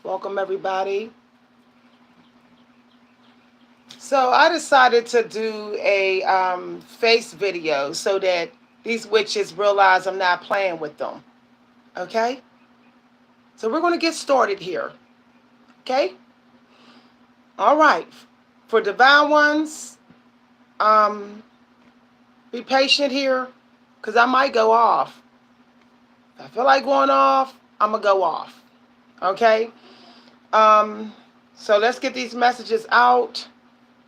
Welcome, everybody. So I decided to do a face video so that these witches realize I'm not playing with them. Okay? So we're going to get started here. Okay? All right. For divine ones, be patient here because I might go off. If I feel like going off, I'm going to go off. Okay? So let's get these messages out.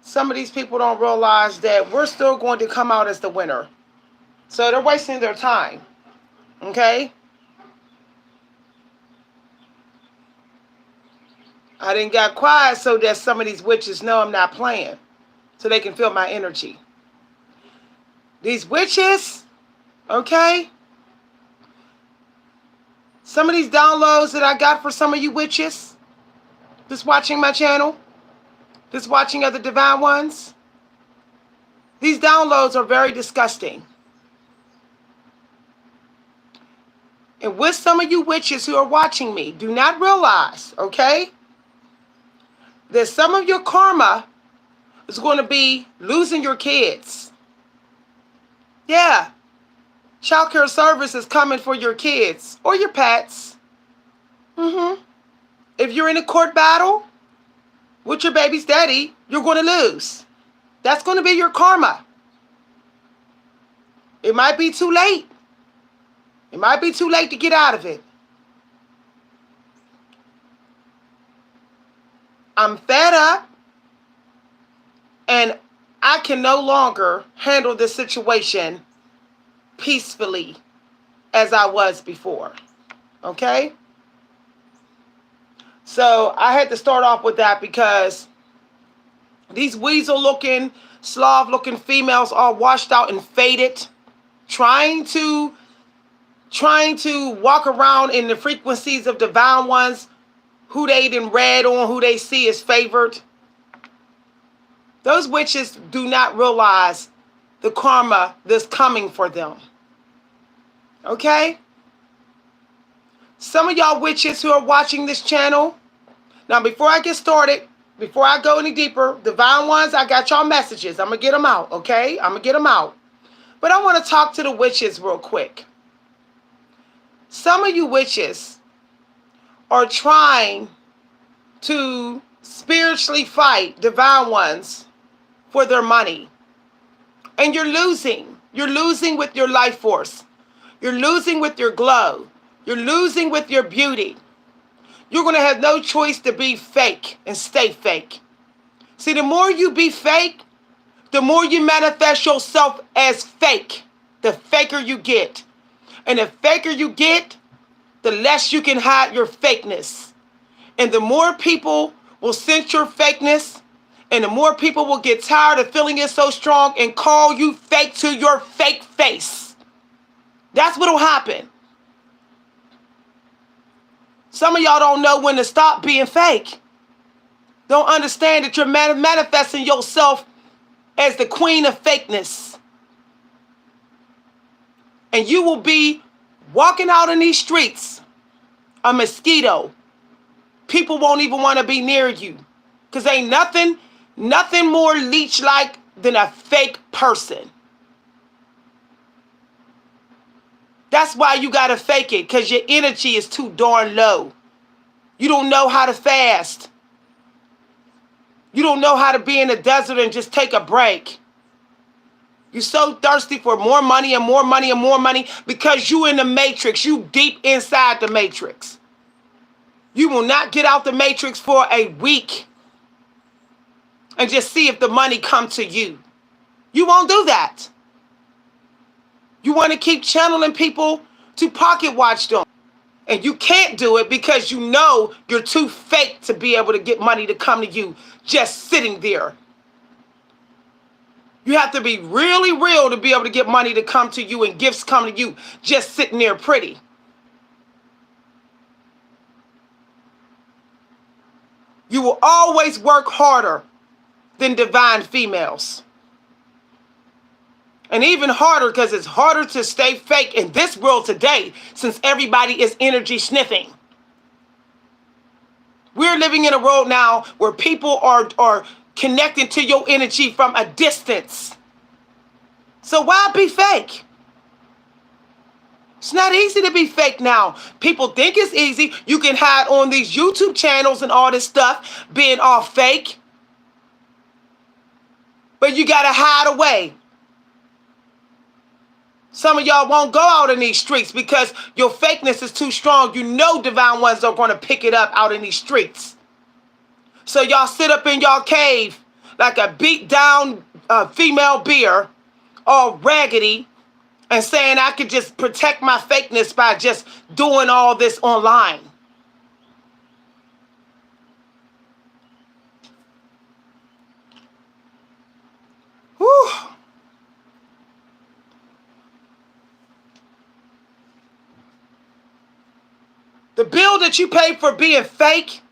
Some of these people don't realize that we're still going to come out as the winner. So they're wasting their time. Okay? I didn't got quiet so that some of these witches know I'm not playing. So they can feel my energy. These witches, okay? Some of these downloads that I got for some of you witches, just watching my channel, just watching other divine ones, these downloads are very disgusting. And with some of you witches who are watching me, do not realize, okay, that some of your karma is going to be losing your kids. Yeah. Child care service is coming for your kids or your pets. If you're in a court battle with your baby's daddy, you're going to lose. That's going to be your karma. It might be too late. It might be too late to get out of it. I'm fed up and I can no longer handle this situation peacefully as I was before. Okay? So I had to start off with that because these weasel-looking, Slav-looking females are washed out and faded, trying to walk around in the frequencies of divine ones, who they done read on, who they see as favored. Those witches do not realize the karma that's coming for them. Okay? Some of y'all witches who are watching this channel, now before I get started, before I go any deeper, divine ones, I got y'all messages. I'm going to get them out, okay? I'm going to get them out. But I want to talk to the witches real quick. Some of you witches are trying to spiritually fight divine ones for their money. And you're losing. You're losing with your life force. You're losing with your glow. You're losing with your beauty. You're going to have no choice to be fake and stay fake. See, the more you be fake, the more you manifest yourself as fake. The faker you get. And the faker you get, the less you can hide your fakeness. And the more people will sense your fakeness, and the more people will get tired of feeling it so strong and call you fake to your fake face. That's what will happen. Some of y'all don't know when to stop being fake. Don't understand that you're manifesting yourself as the queen of fakeness. And you will be walking out in these streets, a mosquito. People won't even want to be near you. Because ain't nothing more leech-like than a fake person. That's why you got to fake it, because your energy is too darn low. You don't know how to fast. You don't know how to be in the desert and just take a break. You're so thirsty for more money and more money and more money because you in the matrix. You deep inside the matrix. You will not get out the matrix for a week and just see if the money come to you. You won't do that. You want to keep channeling people to pocket watch them. And you can't do it because you know you're too fake to be able to get money to come to you just sitting there. You have to be really real to be able to get money to come to you and gifts come to you just sitting there pretty. You will always work harder than divine females. And even harder because it's harder to stay fake in this world today since everybody is energy sniffing. we're living in a world now where people are connecting to your energy from a distance. So why be fake? It's not easy to be fake now. People think it's easy. You can hide on these YouTube channels and all this stuff being all fake. But you got to hide away. Some of y'all won't go out in these streets because your fakeness is too strong. You know divine ones are going to pick it up out in these streets. So y'all sit up in y'all cave like a beat down female bear, all raggedy, and saying I could just protect my fakeness by just doing all this online. Whew. The bill that you pay for being fake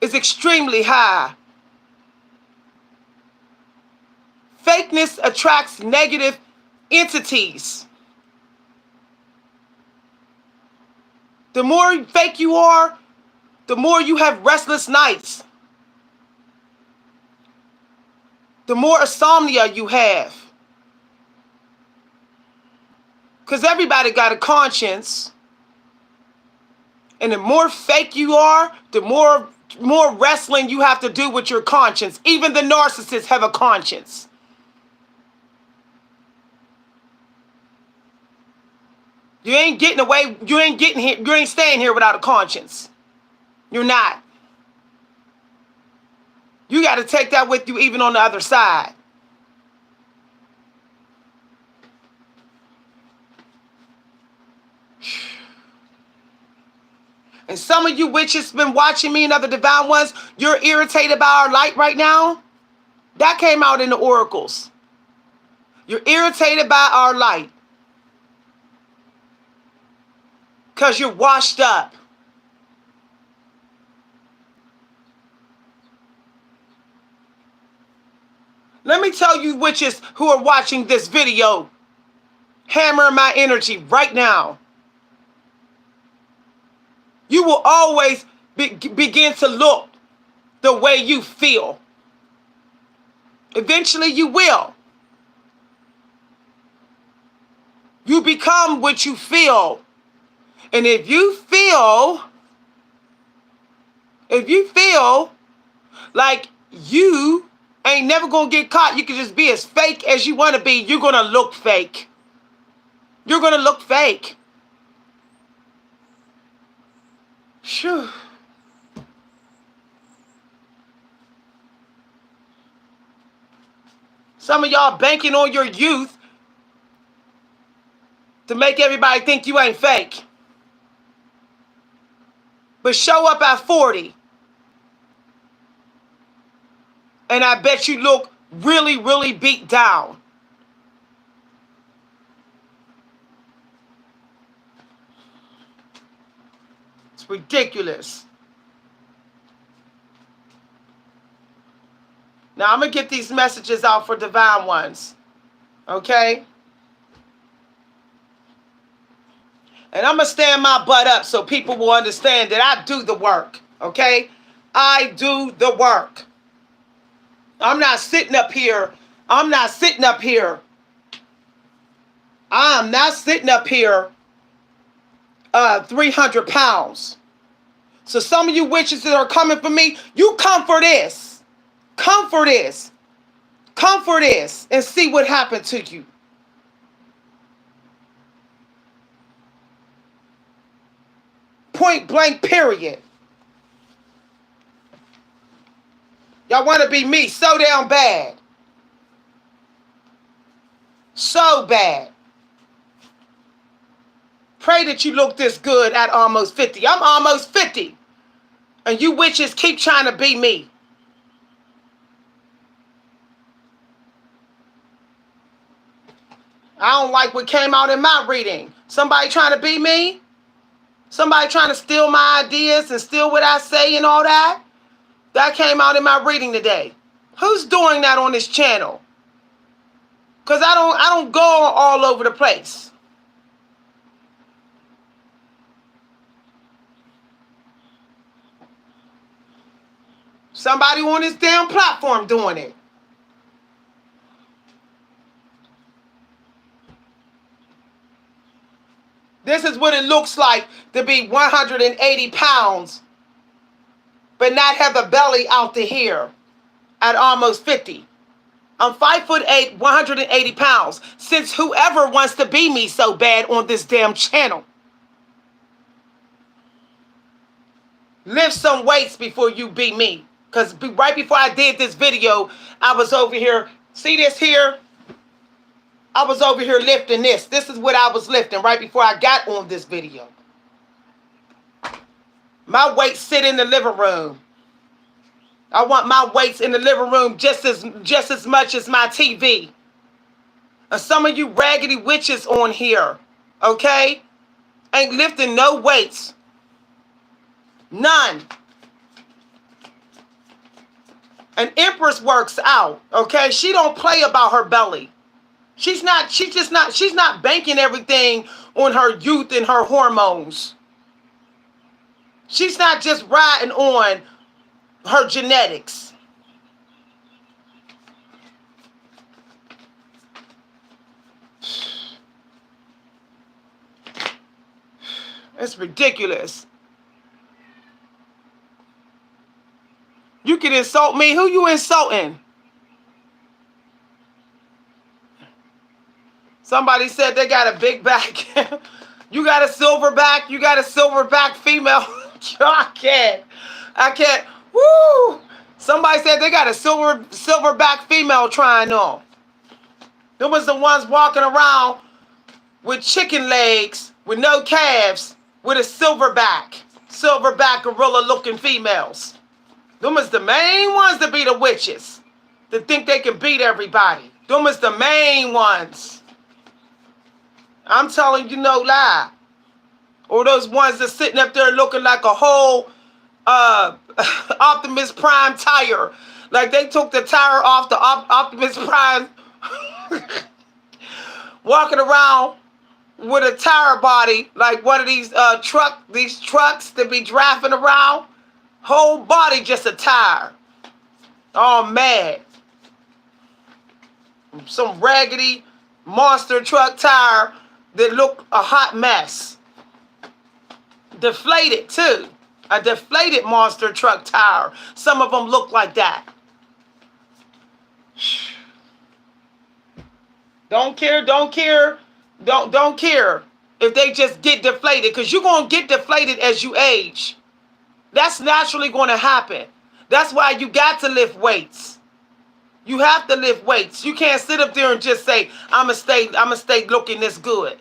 is extremely high. Fakeness attracts negative entities. The more fake you are, the more you have restless nights. The more insomnia you have. Because everybody got a conscience. And the more fake you are, the more wrestling you have to do with your conscience. Even the narcissists have a conscience. You ain't getting away, you ain't getting here, you ain't staying here without a conscience. You're not. You got to take that with you even on the other side. And some of you witches been watching me and other divine ones, you're irritated by our light right now. That came out in the oracles. You're irritated by our light. Because you're washed up. Let me tell you witches who are watching this video, hammer my energy right now. You will always begin to look the way you feel. Eventually you will. You become what you feel. And if you feel like you ain't never gonna get caught, you can just be as fake as you want to be, you're gonna look fake. You're gonna look fake. Phew. Some of y'all banking on your youth to make everybody think you ain't fake. But show up at 40. And I bet you look really, really beat down. It's ridiculous. Now, I'm going to get these messages out for divine ones. Okay? And I'm going to stand my butt up so people will understand that I do the work. Okay? I do the work. I'm not sitting up here. I'm not sitting up here 300 pounds. So some of you witches that are coming for me, you come for this. Come for this. Come for this and see what happened to you. Point blank, period. Y'all want to be me so damn bad. So bad. Pray that you look this good at almost 50. I'm almost 50. And you witches keep trying to be me. I don't like what came out in my reading. Somebody trying to be me? Somebody trying to steal my ideas and steal what I say and all that? That came out in my reading today. Who's doing that on this channel? Because I don't go all over the place. Somebody on this damn platform doing it. This is what it looks like to be 180 pounds, but not have a belly out to here at almost 50. I'm 5'8", 180 pounds. Since whoever wants to be me so bad on this damn channel. Lift some weights before you be me. Because right before I did this video, I was over here. See this here? I was over here lifting this. This is what I was lifting right before I got on this video. My weights sit in the living room. I want my weights in the living room just as much as my TV. And some of you raggedy witches on here, okay, ain't lifting no weights. None. And Empress works out, okay? She don't play about her belly. She's not banking everything on her youth and her hormones. She's not just riding on her genetics. It's ridiculous. You can insult me. Who you insulting? Somebody said they got a big back. You got a silver back. You got a silver back female. I can't. Woo! Somebody said they got a silverback female trying on. Them was the ones walking around with chicken legs, with no calves, with a silverback gorilla looking females. Them was the main ones to be the witches, that think they can beat everybody. Them was the main ones. I'm telling you no lie. Or those ones that sitting up there looking like a whole Optimus Prime tire. Like they took the tire off the Optimus Prime. Walking around with a tire body like one of these trucks that be driving around. Whole body just a tire. All mad. Some raggedy monster truck tire that look a hot mess. Deflated too. A deflated monster truck tire. Some of them look like that. Don't care if they just get deflated, because you're going to get deflated as you age. That's naturally going to happen. That's why you got to lift weights. You have to lift weights. You can't sit up there and just say, I'ma stay looking this good.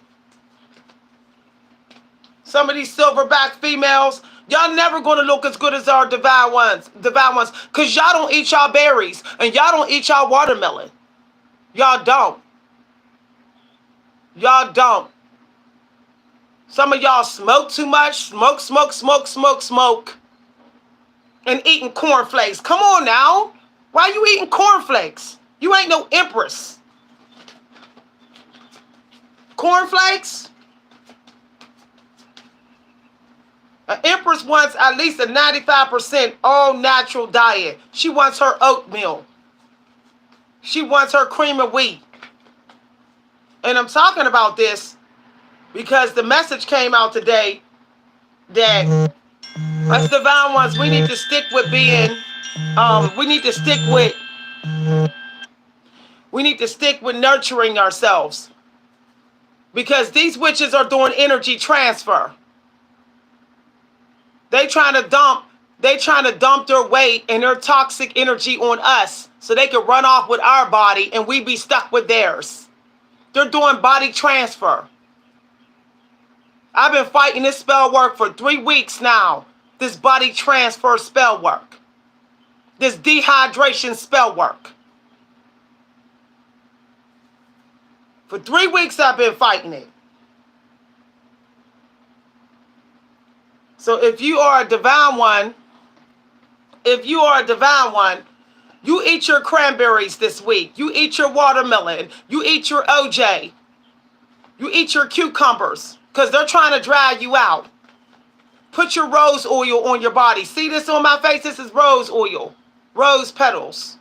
Some of these silverback females, y'all never going to look as good as our divine ones, because y'all don't eat y'all berries, and y'all don't eat y'all watermelon. Y'all don't. Y'all don't. Some of y'all smoke too much, smoke, and eating cornflakes. Come on now. Why you eating cornflakes? You ain't no Empress. Cornflakes? An Empress wants at least a 95% all natural diet. She wants her oatmeal. She wants her cream of wheat. And I'm talking about this because the message came out today that us divine ones, we need to stick with being, we need to stick with nurturing ourselves. Because these witches are doing energy transfer. They trying to dump their weight and their toxic energy on us so they can run off with our body and we be stuck with theirs. They're doing body transfer. I've been fighting this spell work for 3 weeks now. This body transfer spell work. This dehydration spell work. For 3 weeks I've been fighting it. So if you are a divine one, you eat your cranberries this week. You eat your watermelon. You eat your OJ. You eat your cucumbers because they're trying to dry you out. Put your rose oil on your body. See this on my face? This is rose oil. rose petals.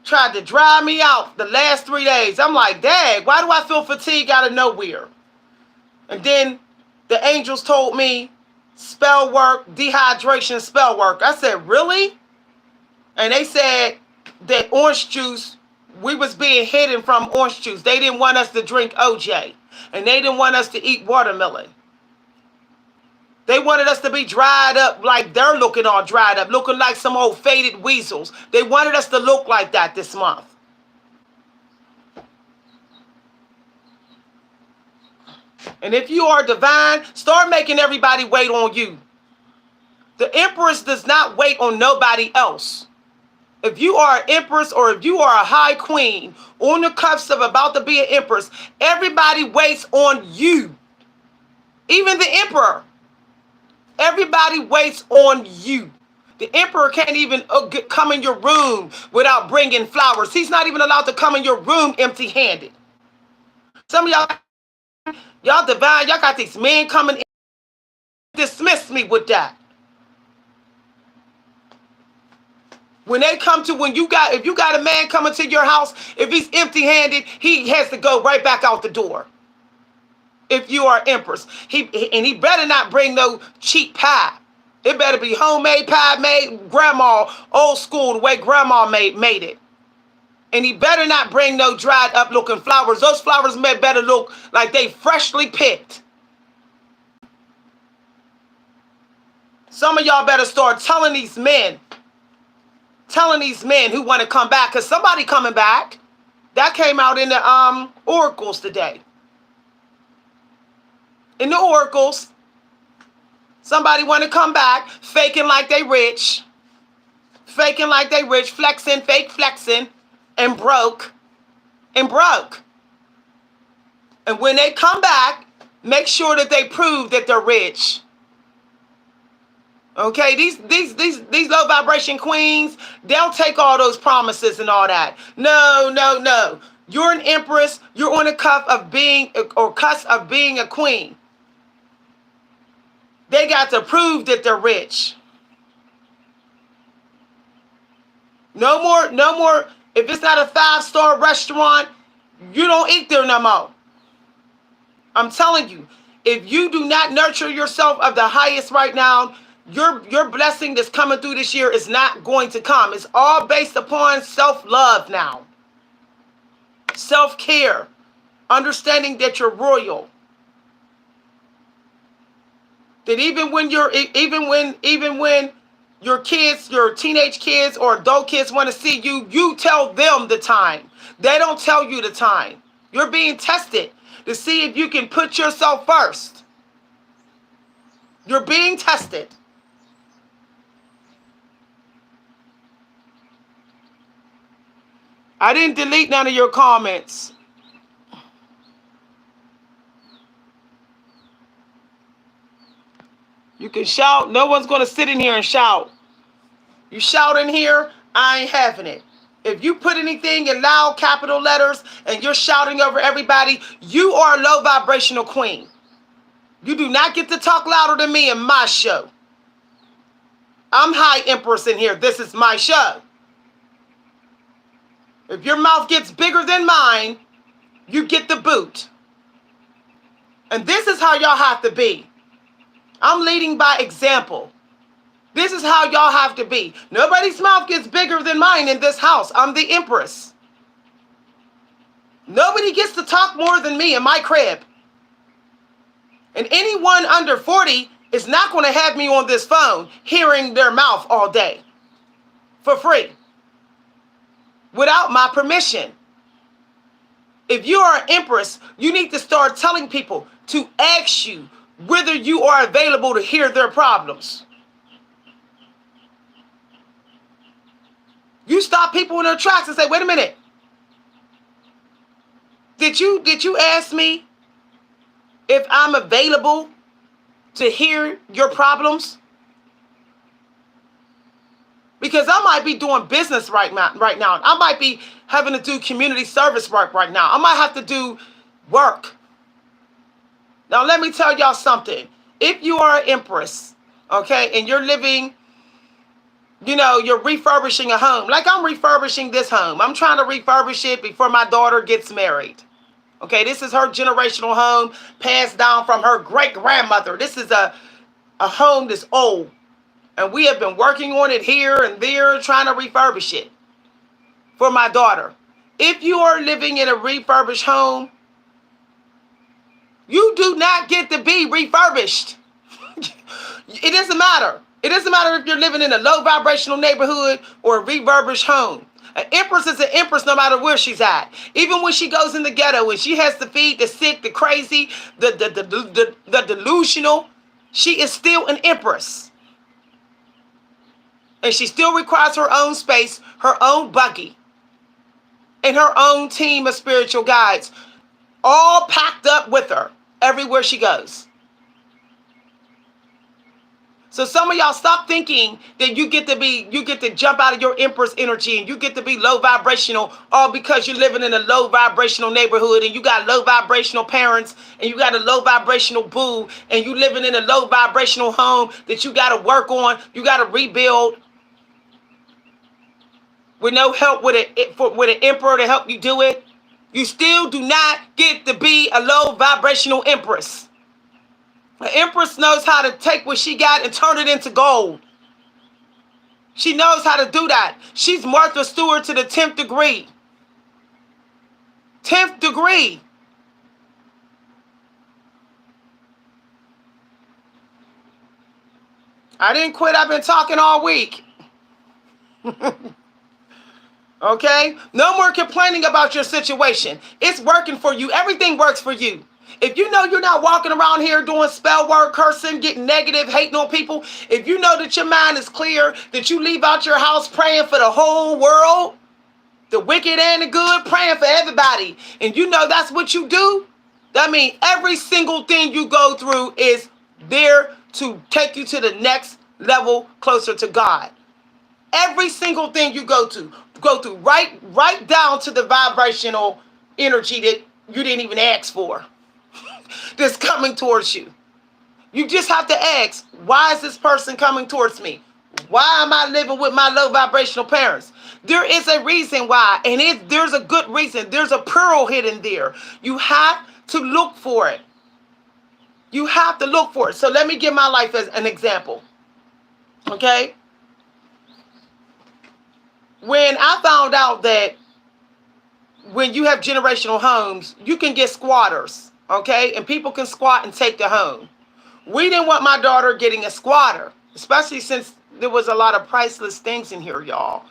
Tried to dry me out the last 3 days. I'm like, dang, why do I feel fatigue out of nowhere? And then the angels told me spell work, dehydration spell work. I said, really? And they said that orange juice, we was being hidden from orange juice. They didn't want us to drink OJ. And they didn't want us to eat watermelon. They wanted us to be dried up like they're looking all dried up, looking like some old faded weasels. They wanted us to look like that this month. And if you are divine, start making everybody wait on you. The Empress does not wait on nobody else. If you are an Empress or if you are a high queen on the cusp of about to be an Empress, everybody waits on you. Even the Emperor. Everybody waits on you. The Emperor can't even come in your room without bringing flowers. He's not even allowed to come in your room empty-handed. Some of y'all divine, y'all got these men coming in. Dismiss me with that. If you got a man coming to your house, if he's empty-handed, he has to go right back out the door. If you are Empress, he better not bring no cheap pie. It better be homemade pie made grandma, old school, the way grandma made it. And he better not bring no dried up looking flowers. Those flowers better look like they freshly picked. Some of y'all better start telling these men who want to come back, because somebody coming back. That came out in the oracles today. In the oracles, somebody want to come back, faking like they rich, flexing, fake flexing, and broke. And when they come back, make sure that they prove that they're rich. Okay, these low vibration queens, they'll take all those promises and all that. No. You're an Empress. You're on the cusp of being a queen. They got to prove that they're rich. No more. If it's not a 5-star restaurant, you don't eat there no more. I'm telling you, if you do not nurture yourself of the highest right now, your blessing that's coming through this year is not going to come. It's all based upon self-love now. Self-care. Understanding that you're royal. That even when your kids, your teenage kids or adult kids want to see you, you tell them the time. They don't tell you the time. You're being tested to see if you can put yourself first. You're being tested. I didn't delete none of your comments. You can shout. No one's going to sit in here and shout. You shout in here, I ain't having it. If you put anything in loud capital letters and you're shouting over everybody, you are a low vibrational queen. You do not get to talk louder than me in my show. I'm high Empress in here. This is my show. If your mouth gets bigger than mine, you get the boot. And this is how y'all have to be. I'm leading by example. This is how y'all have to be. Nobody's mouth gets bigger than mine in this house. I'm the Empress. Nobody gets to talk more than me in my crib. And anyone under 40 is not going to have me on this phone hearing their mouth all day for free without my permission. If you are an Empress, you need to start telling people to ask you whether you are available to hear their problems. You stop people in their tracks and say, wait a minute. Did you ask me if I'm available to hear your problems? Because I might be doing business right now. I might be having to do community service work right now. I might have to do work. Now, let me tell y'all something. If you are an Empress, okay, and you're living, you know, you're refurbishing a home. Like I'm refurbishing this home. I'm trying to refurbish it before my daughter gets married. Okay, this is her generational home passed down from her great grandmother. This is a home that's old. And we have been working on it here and there, trying to refurbish it for my daughter. If you are living in a refurbished home, you do not get to be refurbished. It doesn't matter. It doesn't matter if you're living in a low vibrational neighborhood or a refurbished home. An empress is an empress no matter where she's at. Even when she goes in the ghetto and she has to feed the sick, the crazy, the delusional, she is still an empress. And she still requires her own space, her own buggy, and her own team of spiritual guides, all packed up with her everywhere she goes. So some of y'all stop thinking that you get to jump out of your empress energy and you get to be low vibrational all because you're living in a low vibrational neighborhood and you got low vibrational parents and you got a low vibrational boo and you living in a low vibrational home that you got to work on, you got to rebuild with no help with an emperor to help you do it. You still do not get to be a low vibrational empress. An empress knows how to take what she got and turn it into gold. She knows how to do that. She's Martha Stewart to the 10th degree. 10th degree. I didn't quit. I've been talking all week. Okay? No more complaining about your situation. It's working for you. Everything works for you. If you know you're not walking around here doing spell work, cursing, getting negative, hating on people, if you know that your mind is clear, that you leave out your house praying for the whole world, the wicked and the good, praying for everybody, and you know that's what you do, that means every single thing you go through is there to take you to the next level closer to God. Every single thing you go through right down to the vibrational energy that you didn't even ask for. That's coming towards you. You just have to ask, why is this person coming towards me? Why am I living with my low vibrational parents? There is a reason why, and there's a good reason. There's a pearl hidden there. You have to look for it. You have to look for it. So let me give my life as an example. Okay? When I found out that when you have generational homes, you can get squatters. Okay, and people can squat and take the home. We didn't want my daughter getting a squatter, especially since there was a lot of priceless things in here, y'all,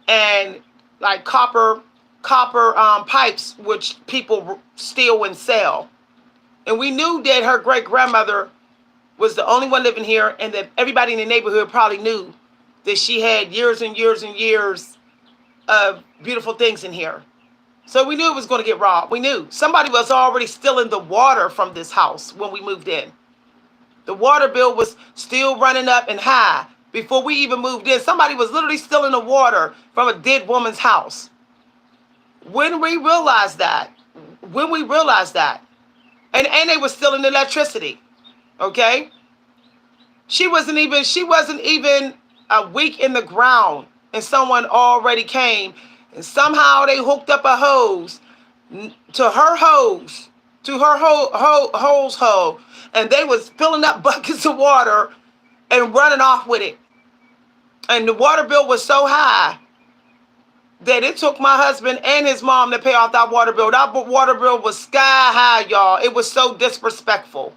and like copper pipes, which people steal and sell. And we knew that her great grandmother was the only one living here, and that everybody in the neighborhood probably knew that she had years and years and years of beautiful things in here. So we knew it was going to get robbed. We knew. Somebody was already stealing the water from this house when we moved in. The water bill was still running up and high before we even moved in. Somebody was literally stealing the water from a dead woman's house. When we realized that, and they were stealing the electricity, okay? She wasn't even a week in the ground, and someone already came. And somehow they hooked up a hose to her hose, hole, and they was filling up buckets of water and running off with it. And the water bill was so high that it took my husband and his mom to pay off that water bill. That water bill was sky high, y'all. It was so disrespectful.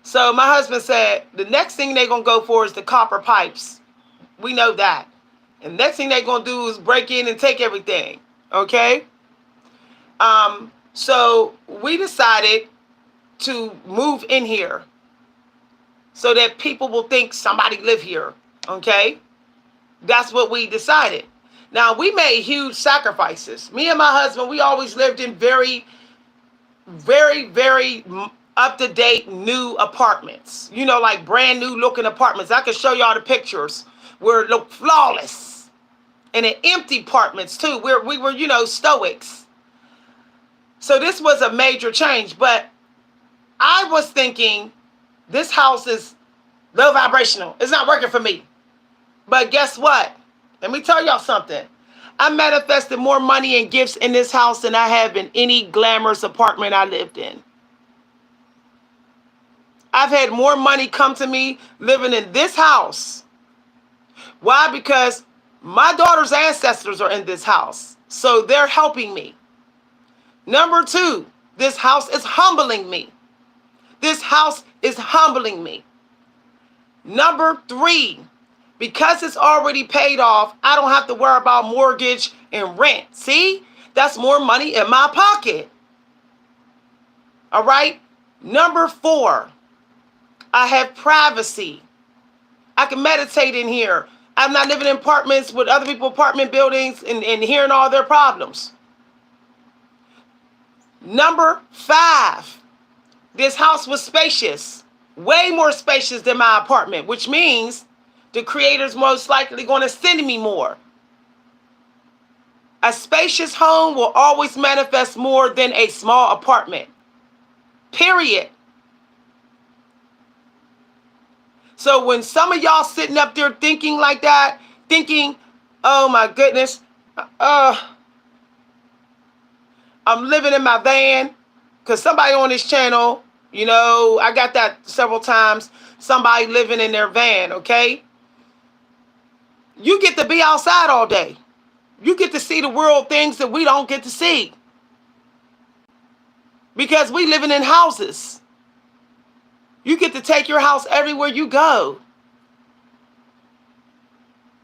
So my husband said, the next thing they're going to go for is the copper pipes. We know that. And next thing they're going to do is break in and take everything. Okay? So we decided to move in here so that people will think somebody live here. Okay? That's what we decided. Now, we made huge sacrifices. Me and my husband, we always lived in very, very, very up-to-date new apartments. You know, like brand new looking apartments. I can show y'all the pictures where it looked flawless. And in empty apartments too, where we were, you know, stoics. So this was a major change. But I was thinking, this house is Low vibrational. It's not working for me. But guess what? Let me tell y'all something. I manifested more money and gifts in this house than I have in any glamorous apartment I lived in. I've had more money come to me living in this house. Why? Because my daughter's ancestors are in this house. So they're helping me. Number two, this house is humbling me. This house is humbling me. Number three, because it's already paid off, I don't have to worry about mortgage and rent. See? That's more money in my pocket. All right? Number four, I have privacy. I can meditate in here. I'm not living in apartments with other people, apartment buildings, and hearing all their problems. Number five, this house was spacious. Way more spacious than my apartment, which means the creator's most likely going to send me more. A spacious home will always manifest more than a small apartment. Period. So when some of y'all sitting up there thinking like that, thinking, oh my goodness, I'm living in my van, because somebody on this channel, you know, I got that several times, somebody living in their van, okay? You get to be outside all day. You get to see the world, things that we don't get to see. Because we living in houses. You get to take your house everywhere you go.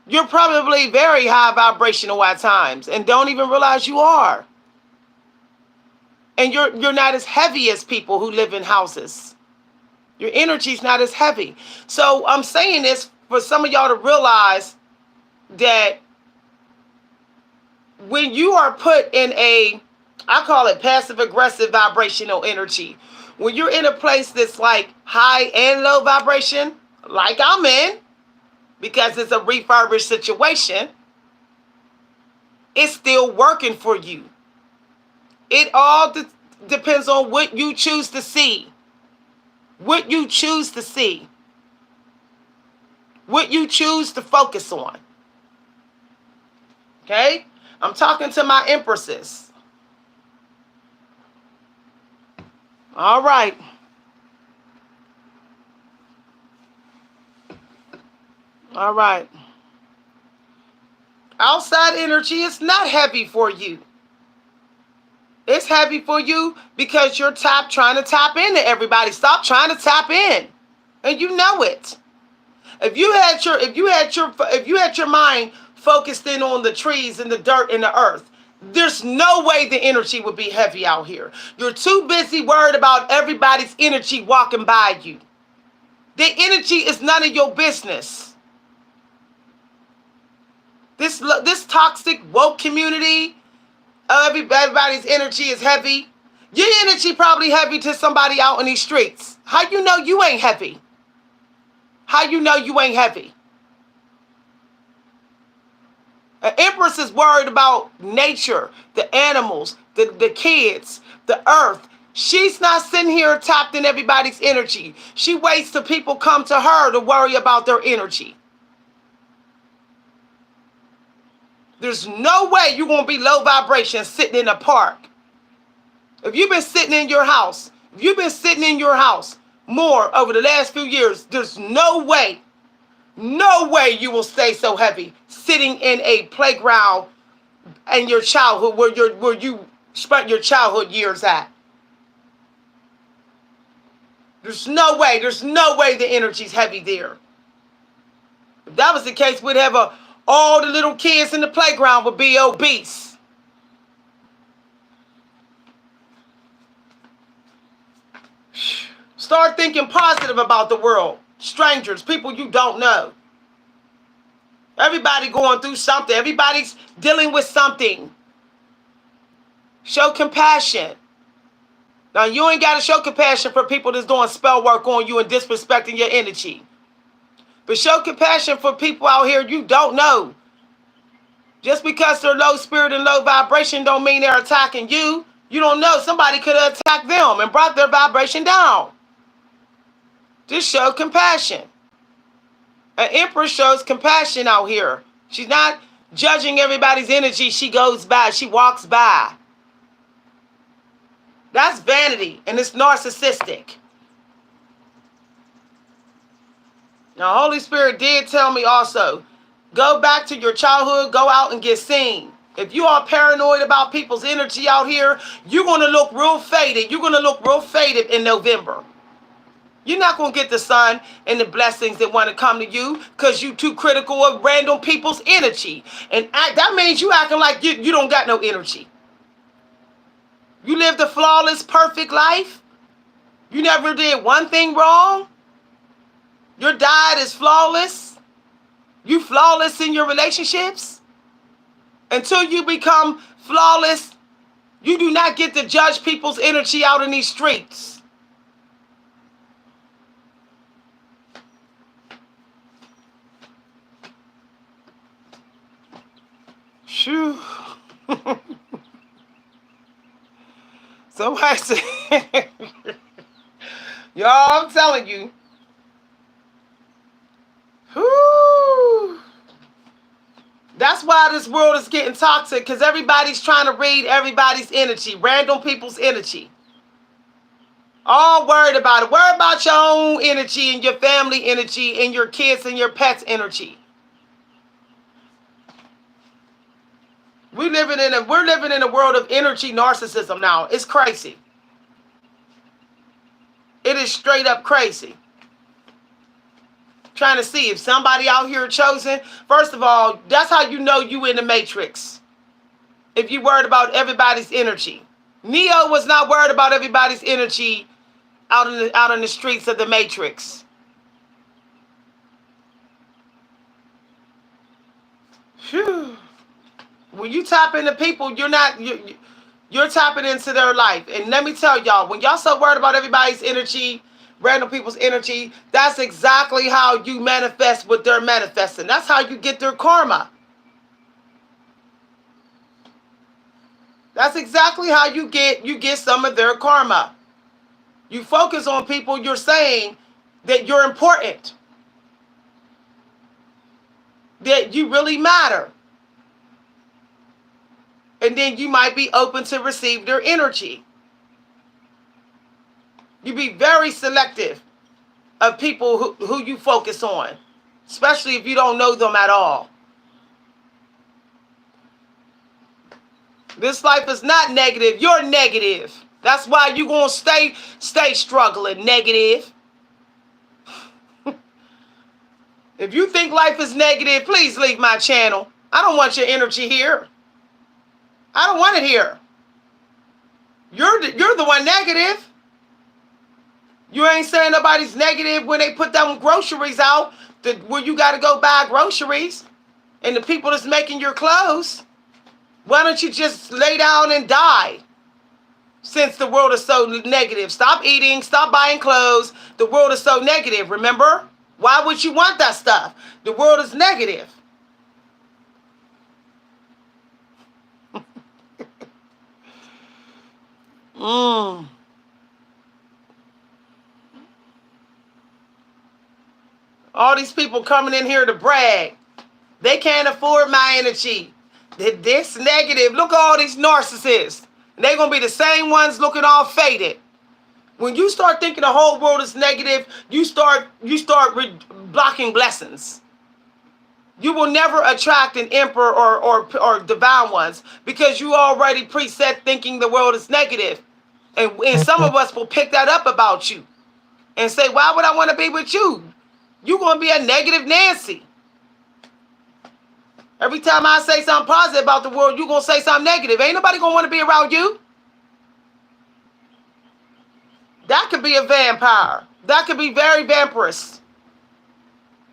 You're probably very high vibrational at times and don't even realize you are. And you're not as heavy as people who live in houses. Your energy's not as heavy. So I'm saying this for some of y'all to realize that when you are put in a, I call it passive aggressive vibrational energy, when you're in a place that's like high and low vibration, like I'm in, because it's a refurbished situation, it's still working for you. It all depends on what you choose to see. What you choose to see. What you choose to focus on. Okay? I'm talking to my empresses. All right. All right. Outside energy is not heavy for you. It's heavy for you because you're trying to tap into everybody. Stop trying to tap in. And you know it. If you had your mind focused in on the trees and the dirt and the earth, there's no way the energy would be heavy out here. You're too busy worried about everybody's energy walking by you. The energy is none of your business. This toxic woke community, everybody's energy is heavy. Your energy probably heavy to somebody out in these streets. How you know you ain't heavy? How you know you ain't heavy? An empress is worried about nature, the animals, the kids, the earth. She's not sitting here tapped in everybody's energy. She waits till people come to her to worry about their energy. There's no way you're going to be low vibration sitting in a park. If you've been sitting in your house, more over the last few years, there's no way you will stay so heavy sitting in a playground in your childhood where you spent your childhood years at. There's no way the energy's heavy there. If that was the case, we'd have all the little kids in the playground would be obese. Start thinking positive about the world. Strangers, people you don't know. Everybody going through something. Everybody's dealing with something. Show compassion. Now, you ain't got to show compassion for people that's doing spell work on you and disrespecting your energy. But show compassion for people out here you don't know. Just because they're low spirit and low vibration don't mean they're attacking you. You don't know. Somebody could have attacked them and brought their vibration down. Just show compassion. An Empress shows compassion out here. She's not judging everybody's energy. She goes by. She walks by. That's vanity, and it's narcissistic. Now, Holy Spirit did tell me also, go back to your childhood, go out and get seen. If you are paranoid about people's energy out here, you're going to look real faded. You're going to look real faded in November. You're not going to get the sun and the blessings that want to come to you because you're too critical of random people's energy. And that means you acting like you don't got no energy. You lived a flawless, perfect life. You never did one thing wrong. Your diet is flawless. You flawless in your relationships. Until you become flawless, you do not get to judge people's energy out in these streets. Shoo. Somebody said, y'all, I'm telling you. Whew. That's why this world is getting toxic, because everybody's trying to read everybody's energy, random people's energy. All worried about it. Worry about your own energy and your family energy and your kids and your pets' energy. We're living in a world of energy narcissism now. It's crazy. It is straight up crazy. Trying to see if somebody out here chosen. First of all, that's how you know you in the matrix. If you worried about everybody's energy. Neo was not worried about everybody's energy out in the streets of the matrix. Phew. When you tap into people, you're tapping into their life. And let me tell y'all, when y'all so worried about everybody's energy, random people's energy, that's exactly how you manifest what they're manifesting. That's how you get their karma. That's exactly how you get some of their karma. You focus on people, you're saying that you're important, that you really matter. And then you might be open to receive their energy. You be very selective of people who you focus on, especially if you don't know them at all. This life is not negative. You're negative. That's why you're going to stay struggling, negative. If you think life is negative, please leave my channel. I don't want your energy here. I don't want it here. You're the one negative. You ain't saying nobody's negative when they put them groceries out where you got to go buy groceries and the people that's making your clothes. Why don't you just lay down and die? Since the world is so negative. Stop eating. Stop buying clothes. The world is so negative, remember? Why would you want that stuff? The world is negative. All these people coming in here to brag. They can't afford my energy. They're this negative. Look at all these narcissists. They're going to be the same ones looking all faded. When you start thinking the whole world is negative, you start blocking blessings. You will never attract an emperor or divine ones because you already preset thinking the world is negative. And some of us will pick that up about you and say, why would I want to be with you? You're going to be a negative Nancy. Every time I say something positive about the world, you're going to say something negative. Ain't nobody going to want to be around you. That could be a vampire. That could be very vampirous.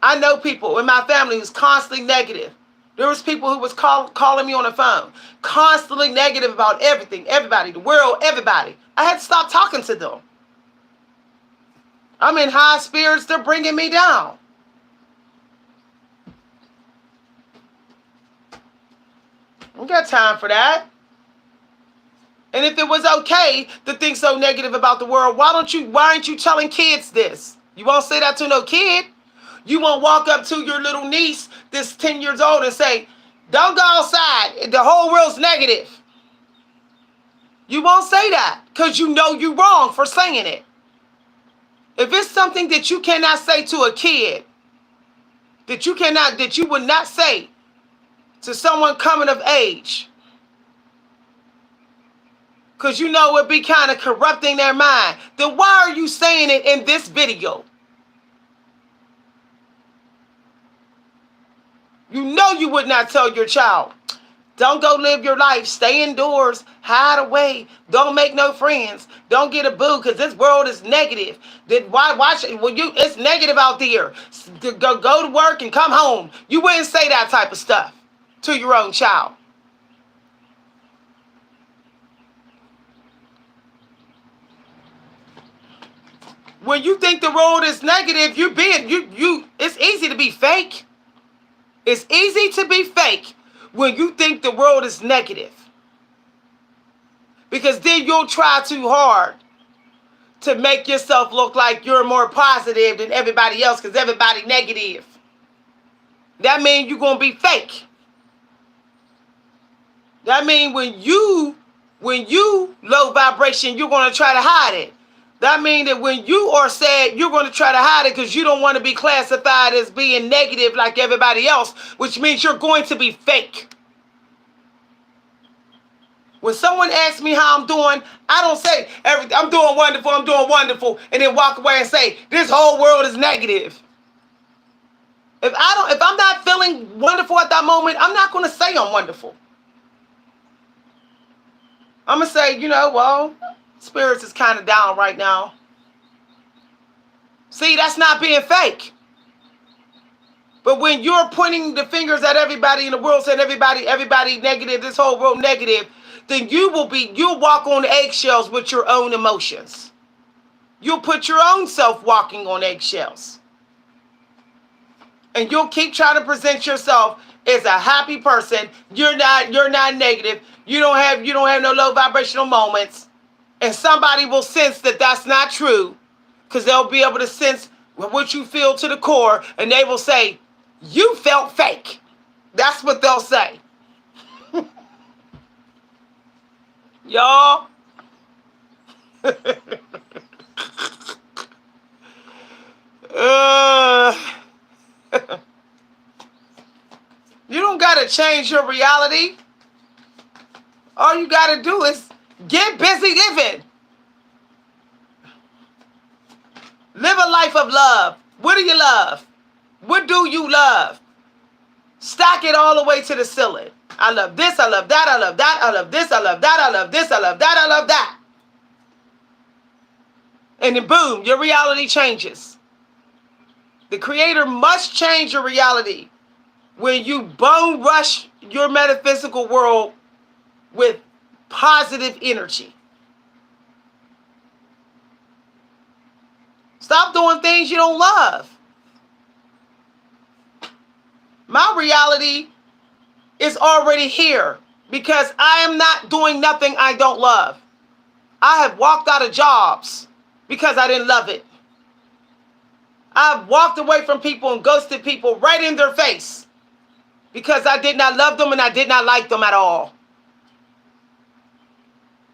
I know people in my family who's constantly negative. There was people who was calling me on the phone, constantly negative about everything, everybody, the world, everybody. I had to stop talking to them. I'm in high spirits. They're bringing me down. I don't got time for that. And if it was okay to think so negative about the world, why aren't you telling kids this? You won't say that to no kid. You won't walk up to your little niece that's 10 years old and say, don't go outside. The whole world's negative. You won't say that because you know you're wrong for saying it. If it's something that you cannot say to a kid, that you would not say to someone coming of age, because you know it'd be kind of corrupting their mind, then why are you saying it in this video? You know you would not tell your child, don't go live your life, stay indoors, hide away, don't make no friends, don't get a boo because this world is negative. Then it's negative out there. Go to work and come home. You wouldn't say that type of stuff to your own child. When you think the world is negative, it's easy to be fake. It's easy to be fake when you think the world is negative. Because then you'll try too hard to make yourself look like you're more positive than everybody else because everybody negative. That means you're going to be fake. That means when you low vibration, you're going to try to hide it. That means that when you are sad, you're going to try to hide it because you don't want to be classified as being negative like everybody else, which means you're going to be fake. When someone asks me how I'm doing, I don't say everything. I'm doing wonderful, and then walk away and say, this whole world is negative. If I'm not feeling wonderful at that moment, I'm not going to say I'm wonderful. I'm going to say, well, spirits is kind of down right now. See, that's not being fake. But when you're pointing the fingers at everybody in the world, saying everybody negative, this whole world negative, then you'll walk on eggshells with your own emotions. You'll put your own self walking on eggshells. And you'll keep trying to present yourself as a happy person. You're not negative. You don't have no low vibrational moments. And somebody will sense that that's not true because they'll be able to sense what you feel to the core, and they will say, you felt fake. That's what they'll say. Y'all. You don't got to change your reality. All you got to do is get busy living. Live a life of love. What do you love? What do you love? Stack it all the way to the ceiling. I love this, I love that, I love that, I love this, I love that, I love this, I love that, I love that. And then boom, your reality changes. The Creator must change your reality when you bone rush your metaphysical world with positive energy. Stop doing things you don't love. My reality is already here because I am not doing nothing I don't love. I have walked out of jobs because I didn't love it. I've walked away from people and ghosted people right in their face because I did not love them and I did not like them at all.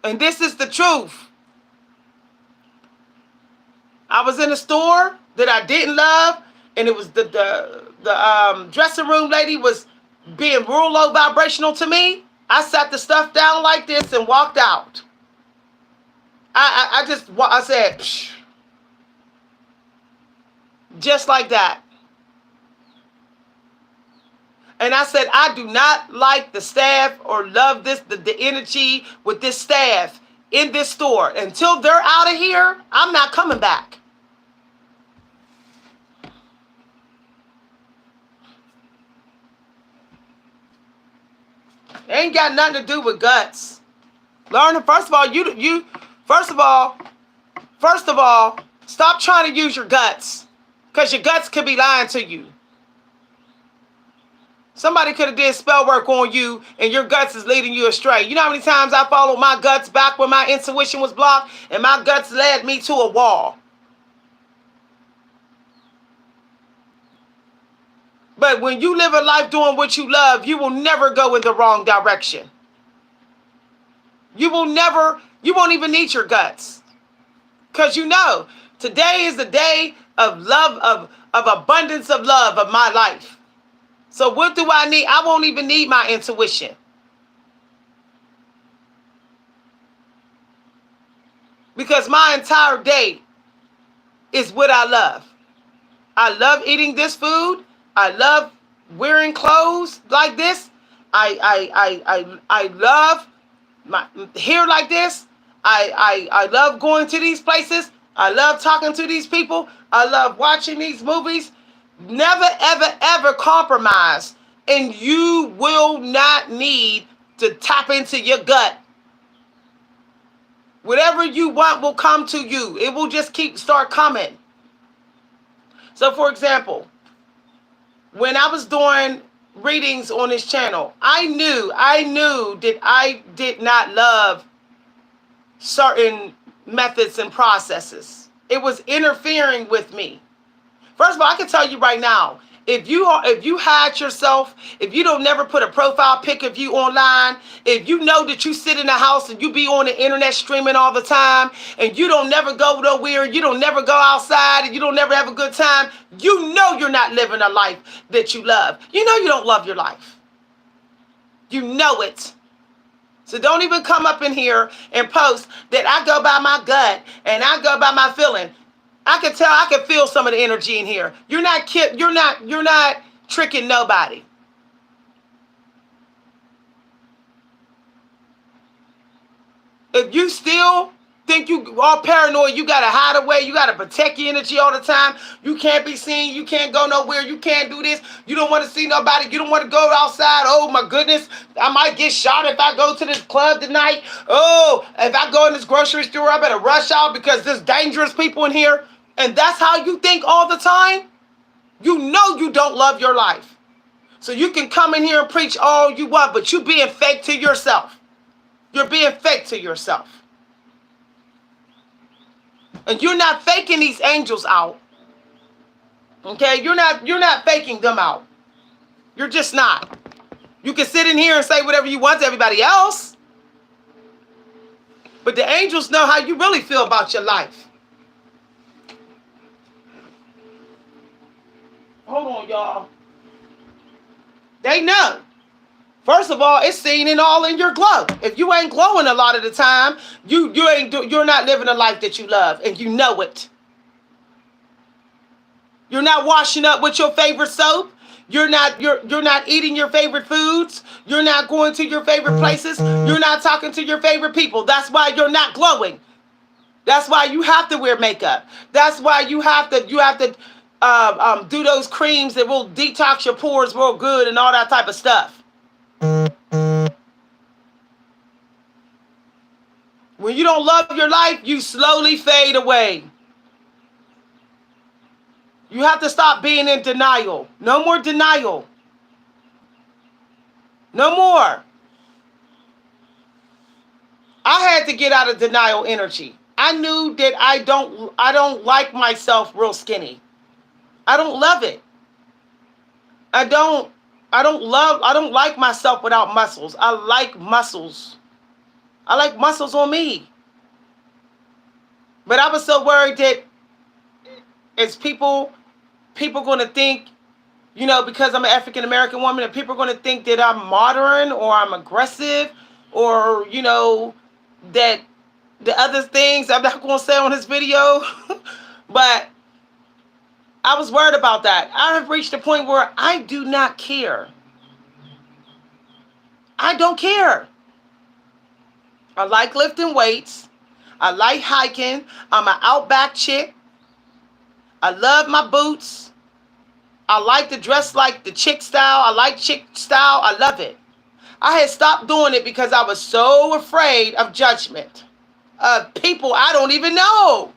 And this is the truth. I was in a store that I didn't love, and it was the dressing room lady was being real low vibrational to me. I sat the stuff down like this and walked out. I said, psh. Just like that. And I said, I do not like the staff or love the energy with this staff in this store. Until they're out of here, I'm not coming back. It ain't got nothing to do with guts. Learn, first of all, stop trying to use your guts. Because your guts could be lying to you. Somebody could have did spell work on you and your guts is leading you astray. You know how many times I followed my guts back when my intuition was blocked and my guts led me to a wall. But when you live a life doing what you love, you will never go in the wrong direction. You won't even need your guts. Because you know, today is the day of love, of abundance of love of my life. So what do I need? I won't even need my intuition. Because my entire day is what I love. I love eating this food. I love wearing clothes like this. I love my hair like this. I love going to these places. I love talking to these people. I love watching these movies. Never, ever, ever compromise. And you will not need to tap into your gut. Whatever you want will come to you. It will just start coming. So, for example, when I was doing readings on this channel, I knew that I did not love certain methods and processes. It was interfering with me. First of all, I can tell you right now, if you hide yourself, if you don't never put a profile pic of you online, if you know that you sit in the house and you be on the internet streaming all the time, and you don't never go nowhere, you don't never go outside, and you don't never have a good time, you know you're not living a life that you love. You know you don't love your life. You know it. So don't even come up in here and post that I go by my gut and I go by my feeling. I can feel some of the energy in here. You're not tricking nobody. If you still think you are paranoid, you gotta hide away, you gotta protect your energy all the time. You can't be seen, you can't go nowhere, you can't do this, you don't want to see nobody, you don't want to go outside. Oh my goodness, I might get shot if I go to this club tonight. Oh, if I go in this grocery store, I better rush out because there's dangerous people in here. And that's how you think all the time? You know you don't love your life. So you can come in here and preach all you want, but you're being fake to yourself. You're being fake to yourself. And you're not faking these angels out. Okay? You're not faking them out. You're just not. You can sit in here and say whatever you want to everybody else. But the angels know how you really feel about your life. Hold on, y'all. They know. First of all, it's seen in your glow. If you ain't glowing a lot of the time, you're not living a life that you love, and you know it. You're not washing up with your favorite soap. You're not eating your favorite foods. You're not going to your favorite places. You're not talking to your favorite people. That's why you're not glowing. That's why you have to wear makeup. That's why you have to do those creams that will detox your pores real good and all that type of stuff. When you don't love your life, you slowly fade away. You have to stop being in denial. No more denial. No more. I had to get out of denial energy. I knew that I don't like myself real skinny. I don't love it. I don't like myself without muscles. I like muscles. I like muscles on me. But I was so worried that as people going to think, because I'm an African American woman, and people are going to think that I'm modern or I'm aggressive or, that the other things I'm not going to say on this video. But I was worried about that. I have reached a point where I do not care. I don't care. I like lifting weights. I like hiking. I'm an outback chick. I love my boots. I like to dress like the chick style. I like chick style. I love it. I had stopped doing it because I was so afraid of judgment of people I don't even know.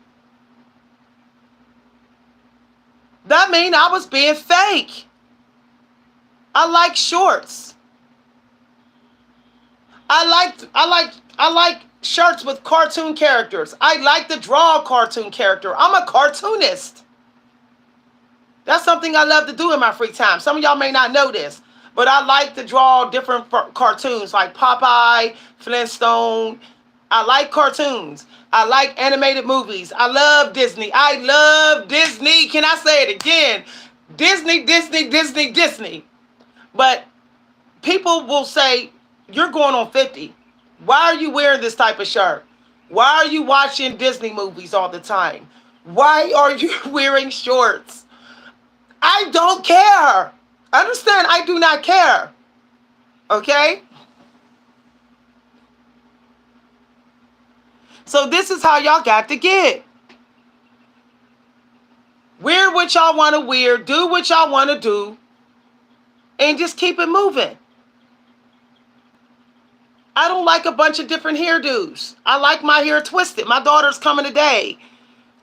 That means I was being fake. I like shorts. I like shirts with cartoon characters. I like to draw a cartoon character. I'm a cartoonist. That's something I love to do in my free time. Some of y'all may not know this, but I like to draw different cartoons like Popeye, Flintstone. I like cartoons. I like animated movies. I love Disney. I love Disney. Can I say it again? Disney, Disney, Disney, Disney. But people will say, you're going on 50. Why are you wearing this type of shirt? Why are you watching Disney movies all the time? Why are you wearing shorts? I don't care. Understand, I do not care. Okay? So this is how y'all got to get. Wear what y'all want to wear. Do what y'all want to do. And just keep it moving. I don't like a bunch of different hairdos. I like my hair twisted. My daughter's coming today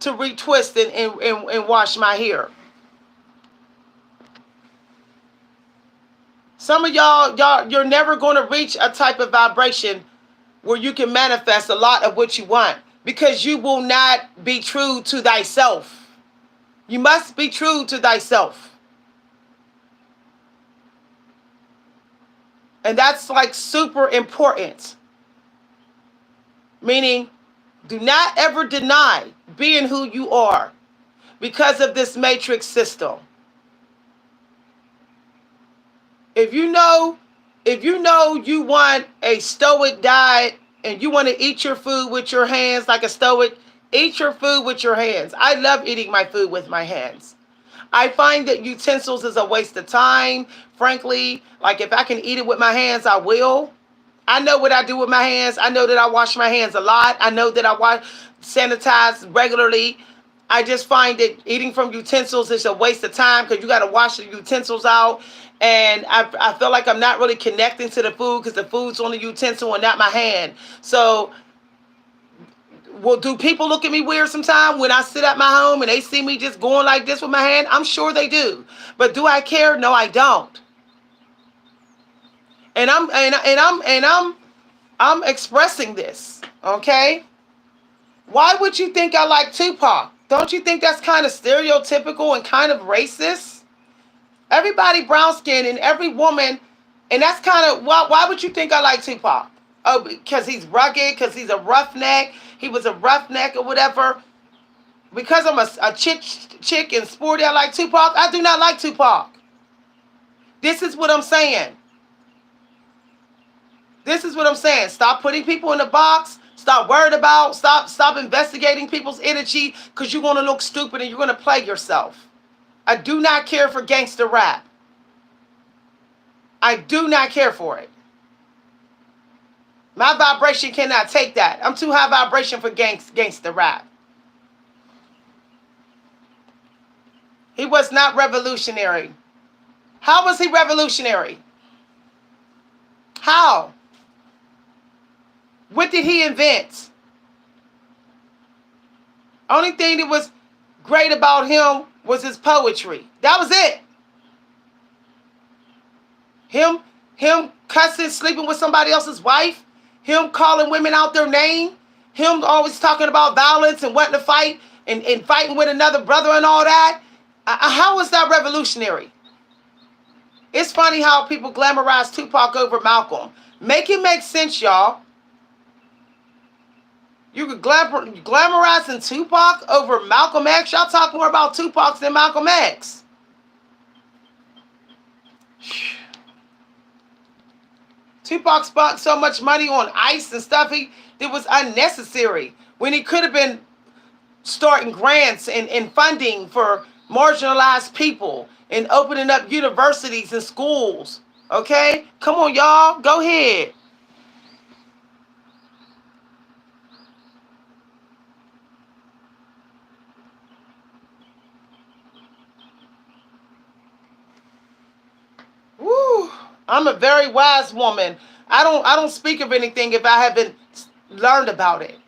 to retwist and wash my hair. Some of you're never going to reach a type of vibration where you can manifest a lot of what you want because you will not be true to thyself. You must be true to thyself. And that's like super important. Meaning, do not ever deny being who you are because of this matrix system. If you know you want a stoic diet and you want to eat your food with your hands like a stoic, eat your food with your hands. I love eating my food with my hands. I find that utensils is a waste of time. Frankly, like if I can eat it with my hands, I will. I know what I do with my hands. I know that I wash my hands a lot. I know that I sanitize regularly. I just find that eating from utensils is a waste of time because you got to wash the utensils out. And I feel like I'm not really connecting to the food because the food's on the utensil and not my hand. So, well, do people look at me weird sometimes when I sit at my home and they see me just going like this with my hand? I'm sure they do. But do I care? No, I don't. And I'm expressing this, okay? Why would you think I like Tupac? Don't you think that's kind of stereotypical and kind of racist? Everybody brown skinned and every woman, and that's kind of, why would you think I like Tupac? Oh, because he's rugged, because he's a roughneck. He was a roughneck or whatever. Because I'm a chick and sporty, I like Tupac. I do not like Tupac. This is what I'm saying. This is what I'm saying. Stop putting people in a box. Stop worried about. Stop investigating people's energy because you're going to look stupid and you're going to play yourself. I do not care for gangster rap. I do not care for it. My vibration cannot take that. I'm too high vibration for gangster rap. He was not revolutionary. How was he revolutionary? How? What did he invent? Only thing that was great about him was his poetry. That was it. Him cussing, sleeping with somebody else's wife, him calling women out their name, him always talking about violence and wanting to fight and fighting with another brother and all that. How was that revolutionary? It's funny how people glamorize Tupac over Malcolm. Make it make sense, y'all. You could glamorizing Tupac over Malcolm X. Y'all talk more about Tupac than Malcolm X. Tupac spent so much money on ice and stuff that was unnecessary when he could have been starting grants and funding for marginalized people and opening up universities and schools. Okay? Come on, y'all. Go ahead. Woo! I'm a very wise woman. I don't speak of anything if I haven't learned about it.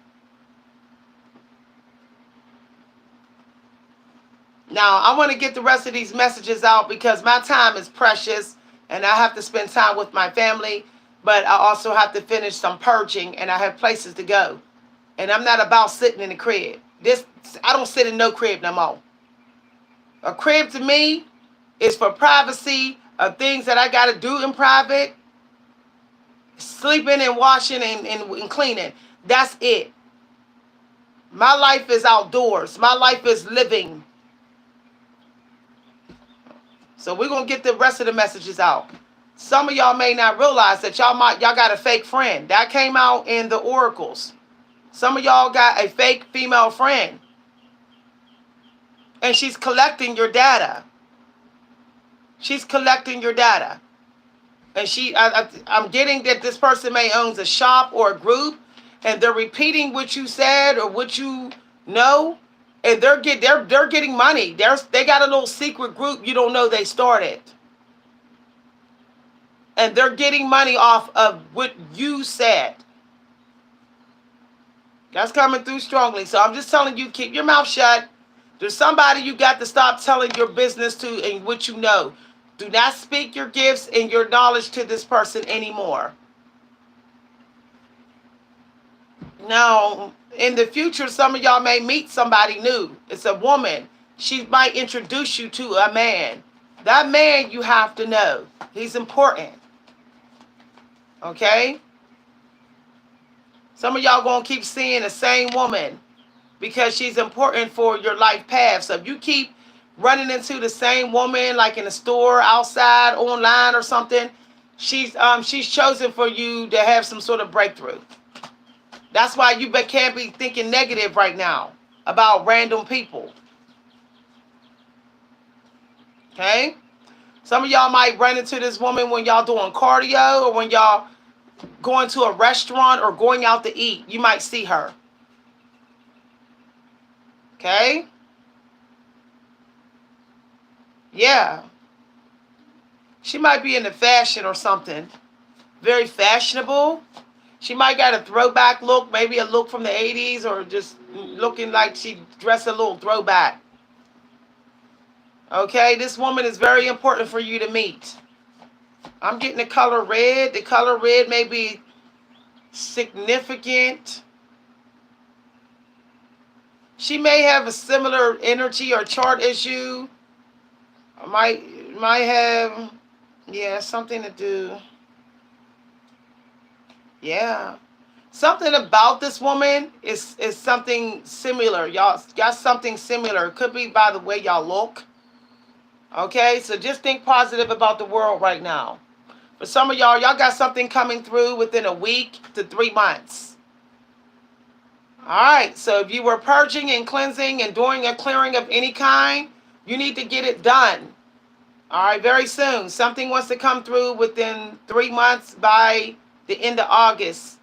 Now, I want to get the rest of these messages out because my time is precious and I have to spend time with my family, but I also have to finish some purging and I have places to go. And I'm not about sitting in the crib. I don't sit in no crib no more. A crib to me is for privacy of things that I got to do in private. Sleeping and washing and cleaning. That's it. My life is outdoors. My life is living. So we're going to get the rest of the messages out. Some of y'all may not realize that y'all got a fake friend. That came out in the oracles. Some of y'all got a fake female friend. And she's collecting your data. She's collecting your data. And I'm getting that this person may owns a shop or a group, and they're repeating what you said or what you know, and they're getting money. They got a little secret group you don't know they started. And they're getting money off of what you said. That's coming through strongly. So I'm just telling you, keep your mouth shut. There's somebody you got to stop telling your business to and what you know. Do not speak your gifts and your knowledge to this person anymore. Now, in the future, some of y'all may meet somebody new. It's a woman. She might introduce you to a man. That man you have to know. He's important. Okay? Some of y'all going to keep seeing the same woman because she's important for your life path. So if you keep running into the same woman, like in a store, outside, online or something, she's chosen for you to have some sort of breakthrough. That's why you can't be thinking negative right now about random people. Okay? Some of y'all might run into this woman when y'all doing cardio or when y'all going to a restaurant or going out to eat. You might see her. Okay? Yeah. She might be into fashion or something. Very fashionable. She might got a throwback look, maybe a look from the 80s or just looking like she dressed a little throwback. Okay, this woman is very important for you to meet. I'm getting the color red. The color red may be significant. She may have a similar energy or chart as you. Might have, yeah, something to do. Yeah. Something about this woman is something similar. Y'all got something similar. It could be by the way y'all look. Okay, so just think positive about the world right now. For some of y'all got something coming through within a week to 3 months. All right, so if you were purging and cleansing and doing a clearing of any kind, you need to get it done. All right, very soon. Something wants to come through within 3 months by the end of August.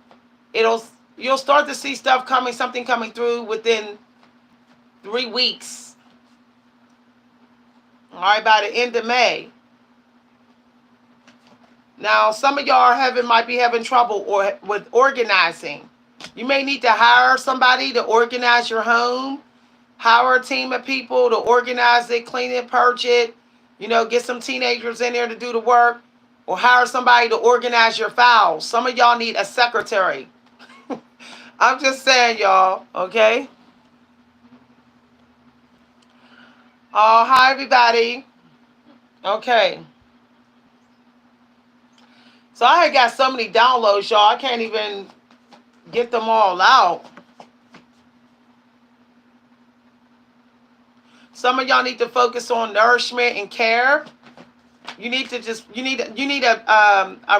You'll start to see something coming through within 3 weeks. All right, by the end of May. Now, some of y'all might be having trouble with organizing. You may need to hire somebody to organize your home. Hire a team of people to organize it, clean it, purge it. Get some teenagers in there to do the work. Or hire somebody to organize your files. Some of y'all need a secretary. I'm just saying, y'all, okay? Oh, hi, everybody. Okay. So I had got so many downloads, y'all. I can't even get them all out. Some of y'all need to focus on nourishment and care. You need a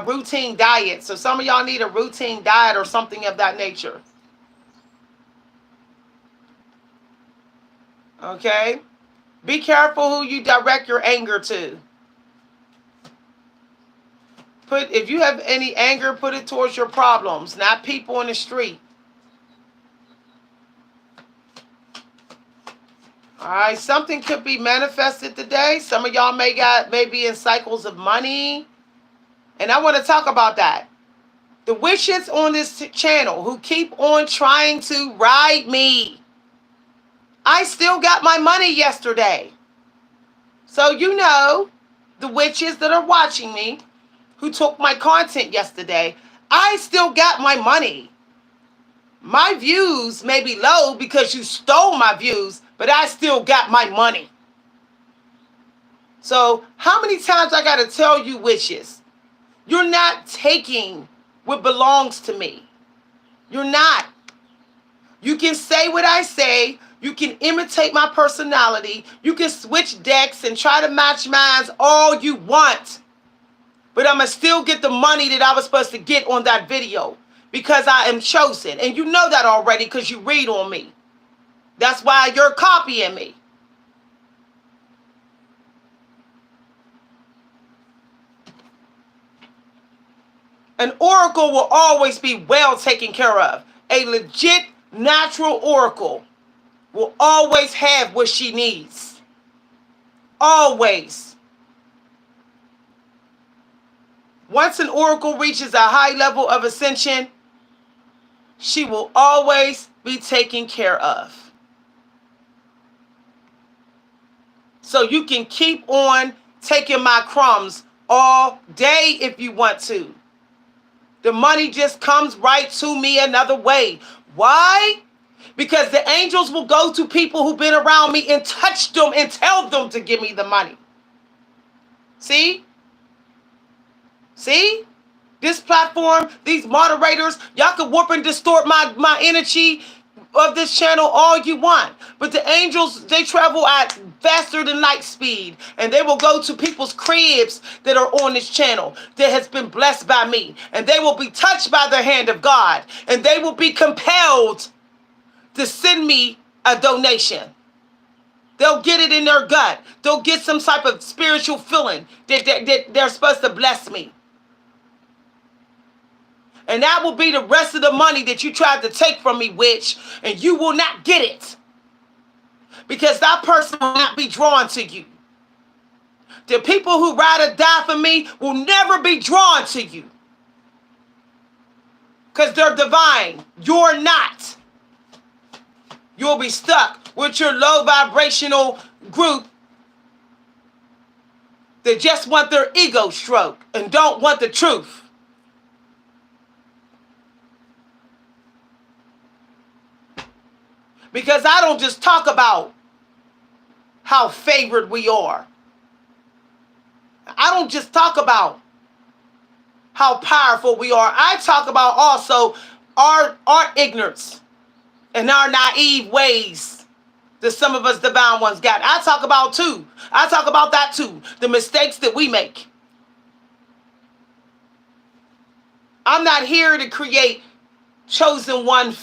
routine diet. So some of y'all need a routine diet or something of that nature. Okay? Be careful who you direct your anger to. If you have any anger, put it towards your problems, not people in the street. All right, something could be manifested today. Some of y'all may be in cycles of money. And I want to talk about that. The witches on this channel who keep on trying to ride me. I still got my money yesterday. So the witches that are watching me who took my content yesterday, I still got my money. My views may be low because you stole my views, but I still got my money. So how many times I got to tell you, witches, you're not taking what belongs to me. You're not. You can say what I say. You can imitate my personality. You can switch decks and try to match minds all you want. But I'm going to still get the money that I was supposed to get on that video because I am chosen. And you know that already because you read on me. That's why you're copying me. An oracle will always be well taken care of. A legit natural oracle will always have what she needs. Always. Once an oracle reaches a high level of ascension, she will always be taken care of. So you can keep on taking my crumbs all day if you want to. The money just comes right to me another way. Why? Because the angels will go to people who've been around me and touch them and tell them to give me the money. See? See? This platform, these moderators, y'all can warp and distort my energy of this channel all you want. But the angels, they travel at faster than light speed. And they will go to people's cribs that are on this channel that has been blessed by me. And they will be touched by the hand of God. And they will be compelled to send me a donation. They'll get it in their gut. They'll get some type of spiritual feeling that they're supposed to bless me. And that will be the rest of the money that you tried to take from me, witch. And you will not get it. Because that person will not be drawn to you. The people who ride or die for me will never be drawn to you. Because they're divine. You're not. You'll be stuck with your low vibrational group that just want their ego stroked and don't want the truth. Because I don't just talk about how favored we are. I don't just talk about how powerful we are. I talk about also our ignorance and our naive ways that some of us divine ones got. I talk about too. I talk about that too. The mistakes that we make. I'm not here to create chosen one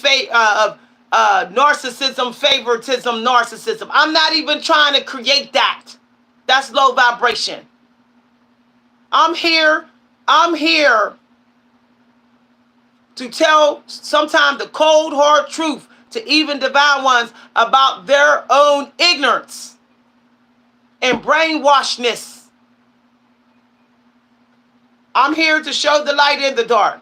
narcissism, favoritism, narcissism. I'm not even trying to create that. That's low vibration. I'm here to tell sometimes the cold, hard truth to even divine ones about their own ignorance and brainwashedness. I'm here to show the light in the dark.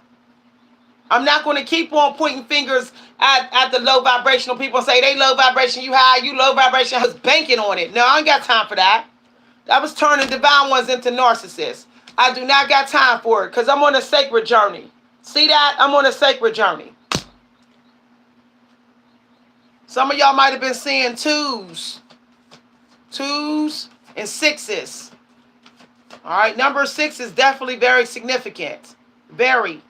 I'm not going to keep on pointing fingers at the low vibrational people and say they low vibration, you high, you low vibration. I was banking on it. No, I ain't got time for that. That was turning divine ones into narcissists. I do not got time for it because I'm on a sacred journey. See that? I'm on a sacred journey. Some of y'all might have been seeing twos and sixes. All right, number 6 is definitely very significant. Very.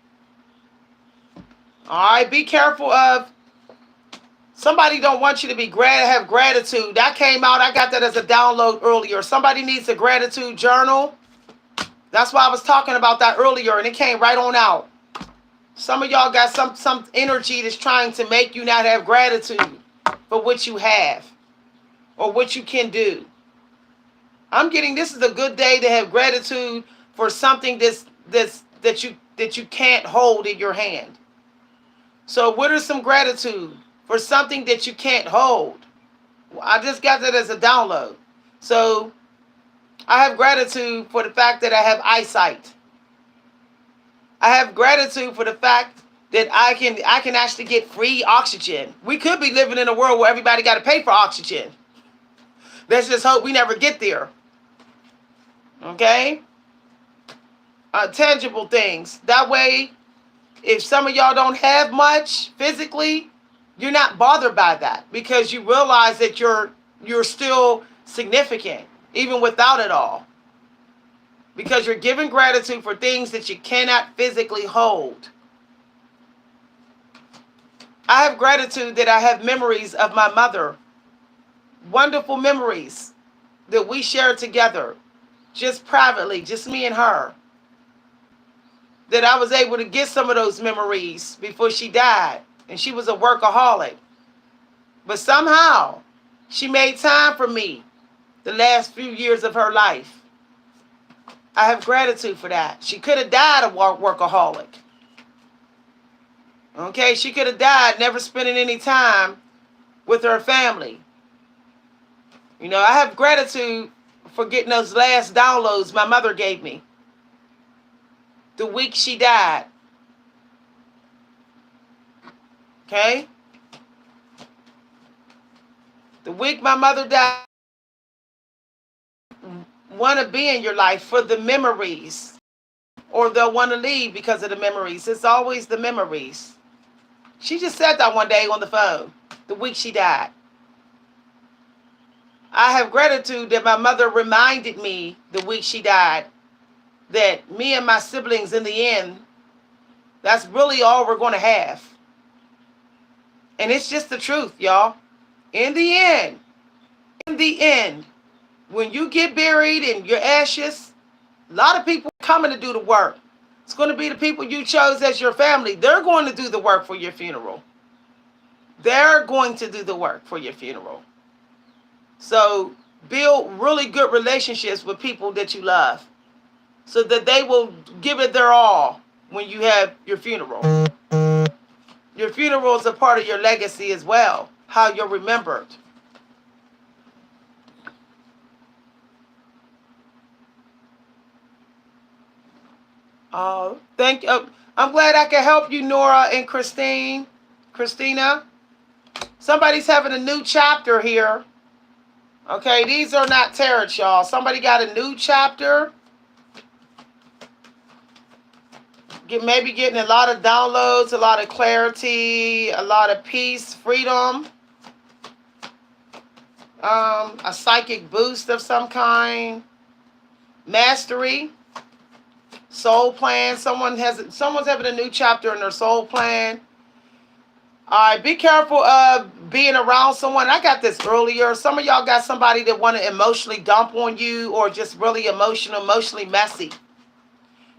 All right, be careful of somebody don't want you to be have gratitude. That came out. I got that as a download earlier. Somebody needs a gratitude journal. That's why I was talking about that earlier, and it came right on out. Some of y'all got some energy that's trying to make you not have gratitude for what you have or what you can do. I'm getting this is a good day to have gratitude for something that you can't hold in your hand. So what is some gratitude for something that you can't hold? I just got that as a download. So I have gratitude for the fact that I have eyesight. I have gratitude for the fact that I can actually get free oxygen. We could be living in a world where everybody got to pay for oxygen. Let's just hope we never get there. Okay? Tangible things. That way, if some of y'all don't have much physically, you're not bothered by that because you realize that you're still significant. even without it all. Because you're giving gratitude for things that you cannot physically hold. I have gratitude that I have memories of my mother. Wonderful memories that we shared together, just privately, just me and her. That I was able to get some of those memories before she died. And she was a workaholic. But somehow, she made time for me the last few years of her life. I have gratitude for that. She could have died a workaholic. Okay, she could have died never spending any time with her family. You know, I have gratitude for getting those last downloads my mother gave me the week she died. Okay? The week my mother died, want to be in your life for the memories, or they'll want to leave because of the memories. It's always the memories. She just said that one day on the phone, the week she died. I have gratitude that my mother reminded me the week she died that me and my siblings, in the end, that's really all we're going to have. And it's just the truth, y'all. In the end, when you get buried in your ashes, a lot of people are coming to do the work. It's going to be the people you chose as your family. They're going to do the work for your funeral. They're going to do the work for your funeral. So build really good relationships with people that you love, so that they will give it their all when you have your funeral. Your funeral is a part of your legacy as well, how you're remembered. Thank you. I'm glad I can help you, Nora and Christina. Somebody's having a new chapter here. Okay, these are not tarot, y'all. Somebody got a new chapter. Maybe getting a lot of downloads, a lot of clarity, a lot of peace, freedom. A psychic boost of some kind. Mastery. Soul plan. Someone's having a new chapter in their soul plan. All right, be careful of being around someone. I got this earlier. Some of y'all got somebody that want to emotionally dump on you, or just really emotionally messy.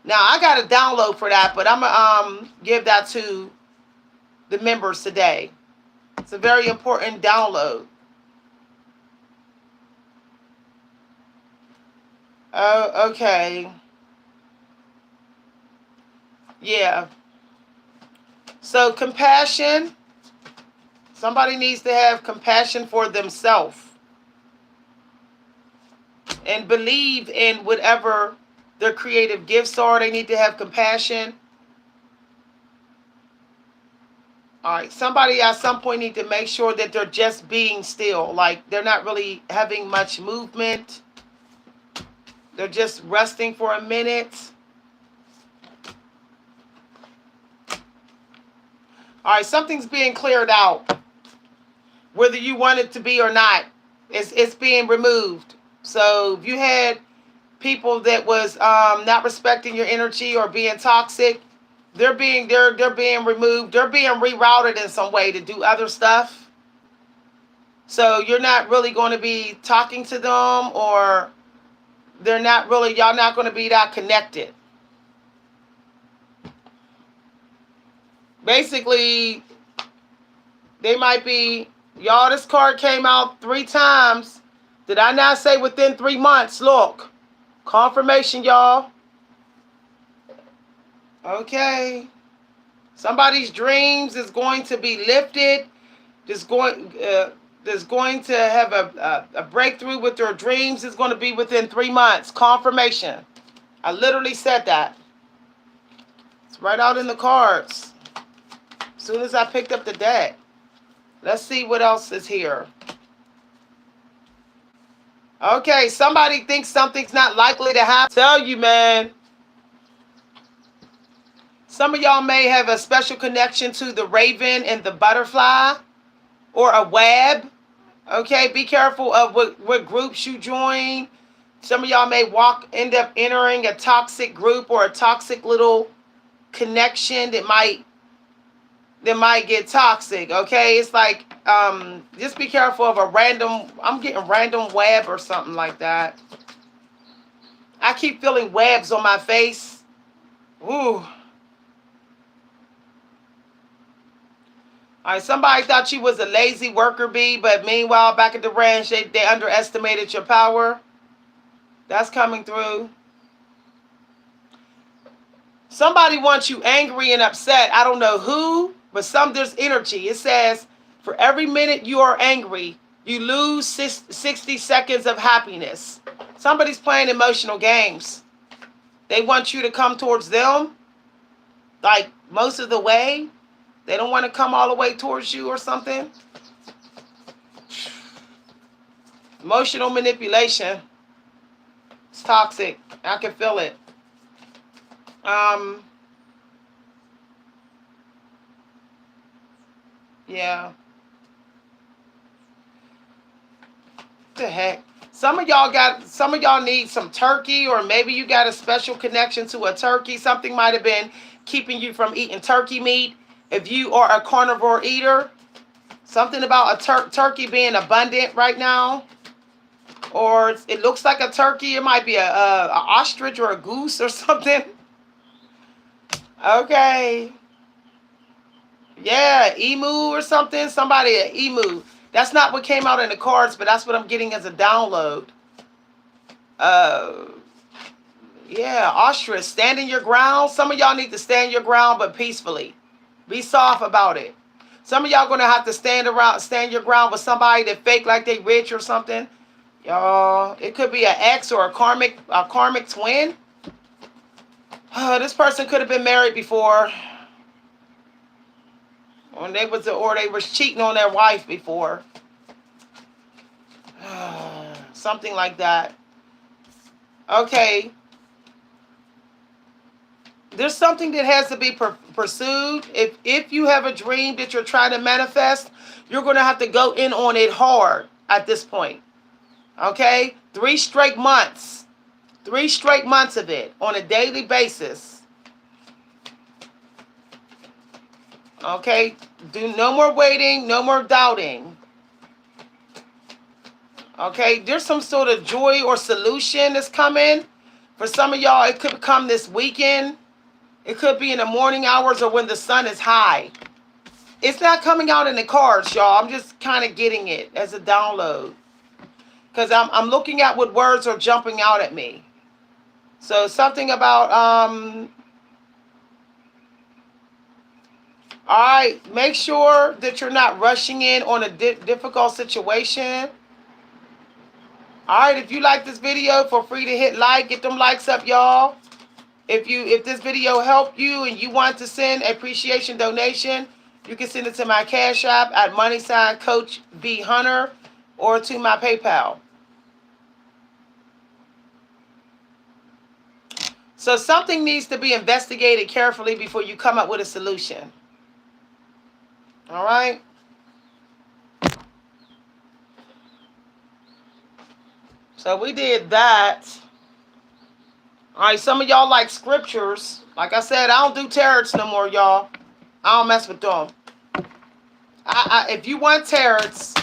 Now, I got a download for that, but I'm going to give that to the members today. It's a very important download. Oh, okay. Yeah. So compassion. Somebody needs to have compassion for themselves and believe in whatever their creative gifts are. They need to have compassion. All right. Somebody at some point need to make sure that they're just being still. Like they're not really having much movement. They're just resting for a minute. All right. Something's being cleared out. Whether you want it to be or not, it's being removed. So if you had people that was not respecting your energy or being toxic, they're being removed. They're being rerouted in some way to do other stuff. So you're not really going to be talking to them, or y'all not going to be that connected. Basically, they might be, y'all, this card came out 3 times. Did I not say within 3 months? Look. Confirmation, y'all. Okay. Somebody's dreams is going to be lifted. There's going to have a breakthrough with their dreams. Is going to be within 3 months. Confirmation. I literally said that. It's right out in the cards. As soon as I picked up the deck. Let's see what else is here. Okay, somebody thinks something's not likely to happen. Tell you, man. Some of y'all may have a special connection to the raven and the butterfly, or a web. Okay, be careful of what groups you join. Some of y'all may end up entering a toxic group or a toxic little connection that might get toxic. Okay, it's like just be careful of a random. I'm getting random web or something like that. I keep feeling webs on my face. Ooh. All right, somebody thought you was a lazy worker bee, but meanwhile, back at the ranch, they underestimated your power. That's coming through. Somebody wants you angry and upset. I don't know who, but there's energy. It says, for every minute you are angry, you lose 60 seconds of happiness. Somebody's playing emotional games. They want you to come towards them, like most of the way. They don't want to come all the way towards you or something. Emotional manipulation. It's toxic. I can feel it. Yeah. What the heck? Some of y'all need some turkey, or maybe you got a special connection to a turkey. Something might have been keeping you from eating turkey meat. If you are a carnivore eater, something about a turkey being abundant right now. Or it looks like a turkey. It might be a ostrich or a goose or something. Okay. Yeah, emu or something. Somebody, an emu. That's not what came out in the cards, but that's what I'm getting as a download. Yeah, ostrich. Standing your ground. Some of y'all need to stand your ground, but peacefully. Be soft about it. Some of y'all gonna have to stand your ground with somebody that fake like they rich or something. Y'all, it could be an ex or a karmic twin. This person could have been married before, or they was cheating on their wife before. Something like that. Okay. There's something that has to be pursued. If you have a dream that you're trying to manifest, you're going to have to go in on it hard at this point. Okay? 3 straight months. 3 straight months of it on a daily basis. Okay? Do no more waiting, no more doubting. Okay? There's some sort of joy or solution that's coming. For some of y'all, it could come this weekend. It could be in the morning hours or when the sun is high. It's not coming out in the cards, y'all. I'm just kind of getting it as a download. Because I'm looking at what words are jumping out at me. So something about, all right, make sure that you're not rushing in on a difficult situation. All right, if you like this video, feel free to hit like. Get them likes up, y'all. If this video helped you and you want to send appreciation donation, you can send it to my Cash App at Coach B Hunter or to my PayPal. So something needs to be investigated carefully before you come up with a solution. All right? So we did that. All right, some of y'all like scriptures. Like I said, I don't do tarots no more, y'all. I don't mess with them. If you want tarots,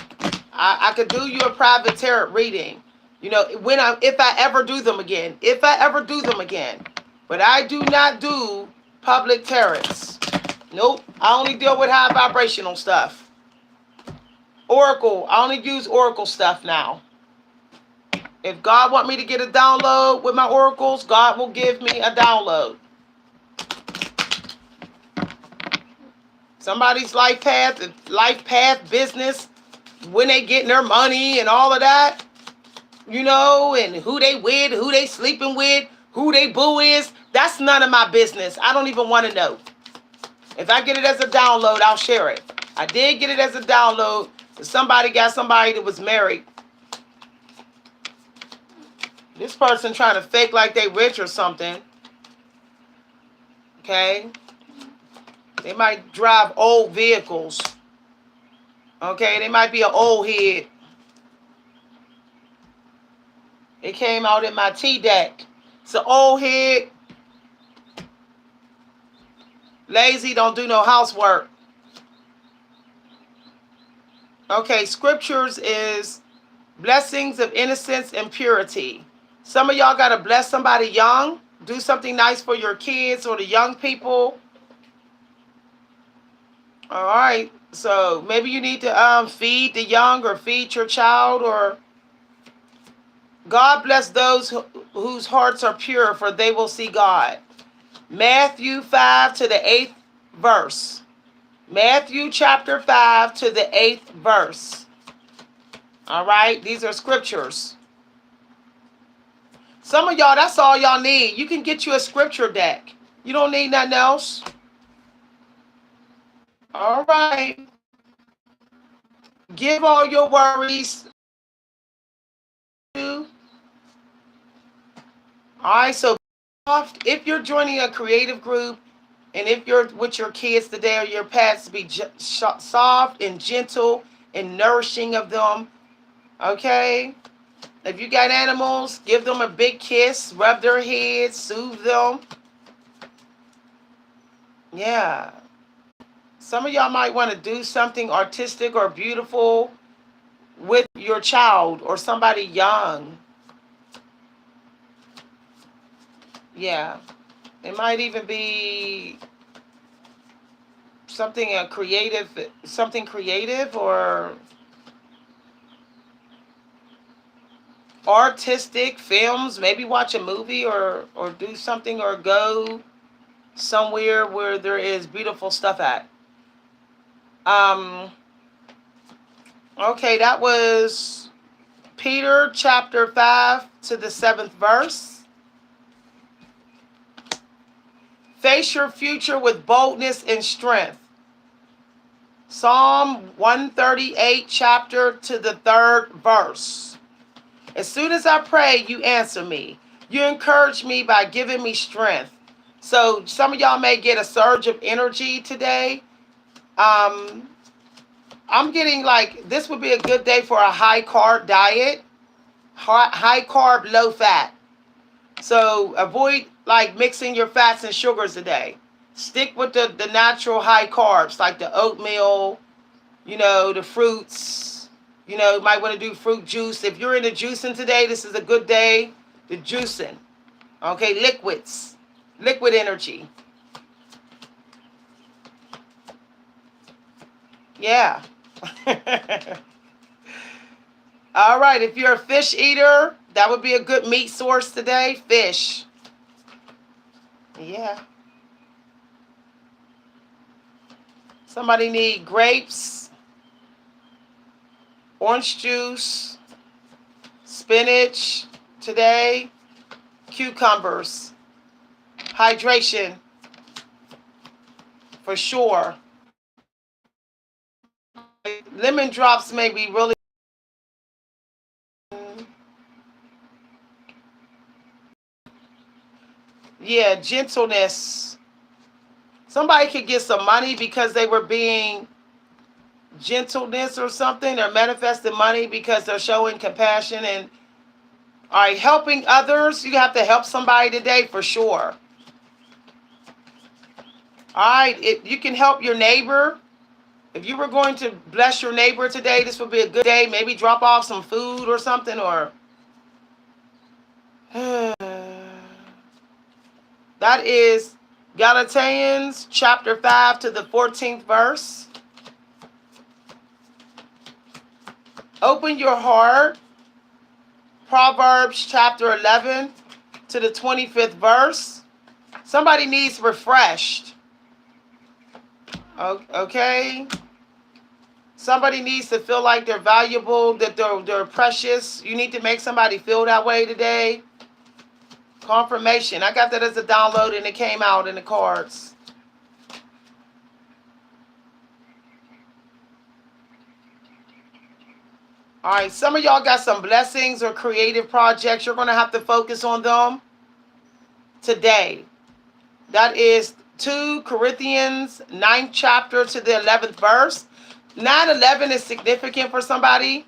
I could do you a private tarot reading. You know, if I ever do them again. If I ever do them again. But I do not do public tarots. Nope. I only deal with high vibrational stuff. Oracle. I only use oracle stuff now. If God want me to get a download with my oracles, God will give me a download. Somebody's life path, business, when they getting their money and all of that, you know, and who they with, who they sleeping with, who they boo is, that's none of my business. I don't even want to know. If I get it as a download, I'll share it. I did get it as a download. Somebody got somebody that was married. This person trying to fake like they rich or something. Okay. They might drive old vehicles. Okay. They might be an old head. It came out in my T deck. It's an old head. Lazy, don't do no housework. Okay, scriptures is blessings of innocence and purity. Some of y'all got to bless somebody young. Do something nice for your kids or the young people. All right. So maybe you need to feed the young or feed your child, or God bless those whose hearts are pure, for they will see God. Matthew 5 to the 8th verse. Matthew chapter 5 to the 8th verse. All right. These are scriptures. Some of y'all, that's all y'all need. You can get you a scripture deck. You don't need nothing else. All right. Give all your worries to. All right. So if you're joining a creative group, and if you're with your kids today or your pets, be soft and gentle and nourishing of them. Okay. If you got animals, give them a big kiss, rub their heads, soothe them. Yeah. Some of y'all might want to do something artistic or beautiful with your child or somebody young. Yeah. It might even be something creative or artistic films. Maybe watch a movie or do something or go somewhere where there is beautiful stuff at. Okay, that was Peter chapter 5 to the 7th verse. Face your future with boldness and strength. Psalm 138 chapter to the 3rd verse. As soon as I pray, you answer me. You encourage me by giving me strength. So some of y'all may get a surge of energy today. I'm getting like, this would be a good day for a high carb diet. High carb, low fat. So avoid like mixing your fats and sugars today. Stick with the natural high carbs, like the oatmeal, the fruits. You might want to do fruit juice. If you're into juicing today, this is a good day to juicing. Okay, liquids. Liquid energy. Yeah. All right, if you're a fish eater, that would be a good meat source today. Fish. Yeah. Somebody need grapes, orange juice, spinach today, cucumbers, hydration for sure. Lemon drops may be really. Yeah, gentleness. Somebody could get some money because they were being gentleness or something. They're manifesting money because they're showing compassion and all right, helping others. You have to help somebody today for sure. All right, you can help your neighbor. If you were going to bless your neighbor today, this would be a good day. Maybe drop off some food or something, or that is Galatians chapter 5 to the 14th verse. Open your heart. Proverbs chapter 11 to the 25th verse. Somebody needs refreshed. Okay. Somebody needs to feel like they're valuable, that they're precious. You need to make somebody feel that way today. Confirmation. I got that as a download and it came out in the cards. All right, some of y'all got some blessings or creative projects. You're going to have to focus on them today. That is 2 Corinthians 9th chapter to the 11th verse. 9:11 is significant for somebody.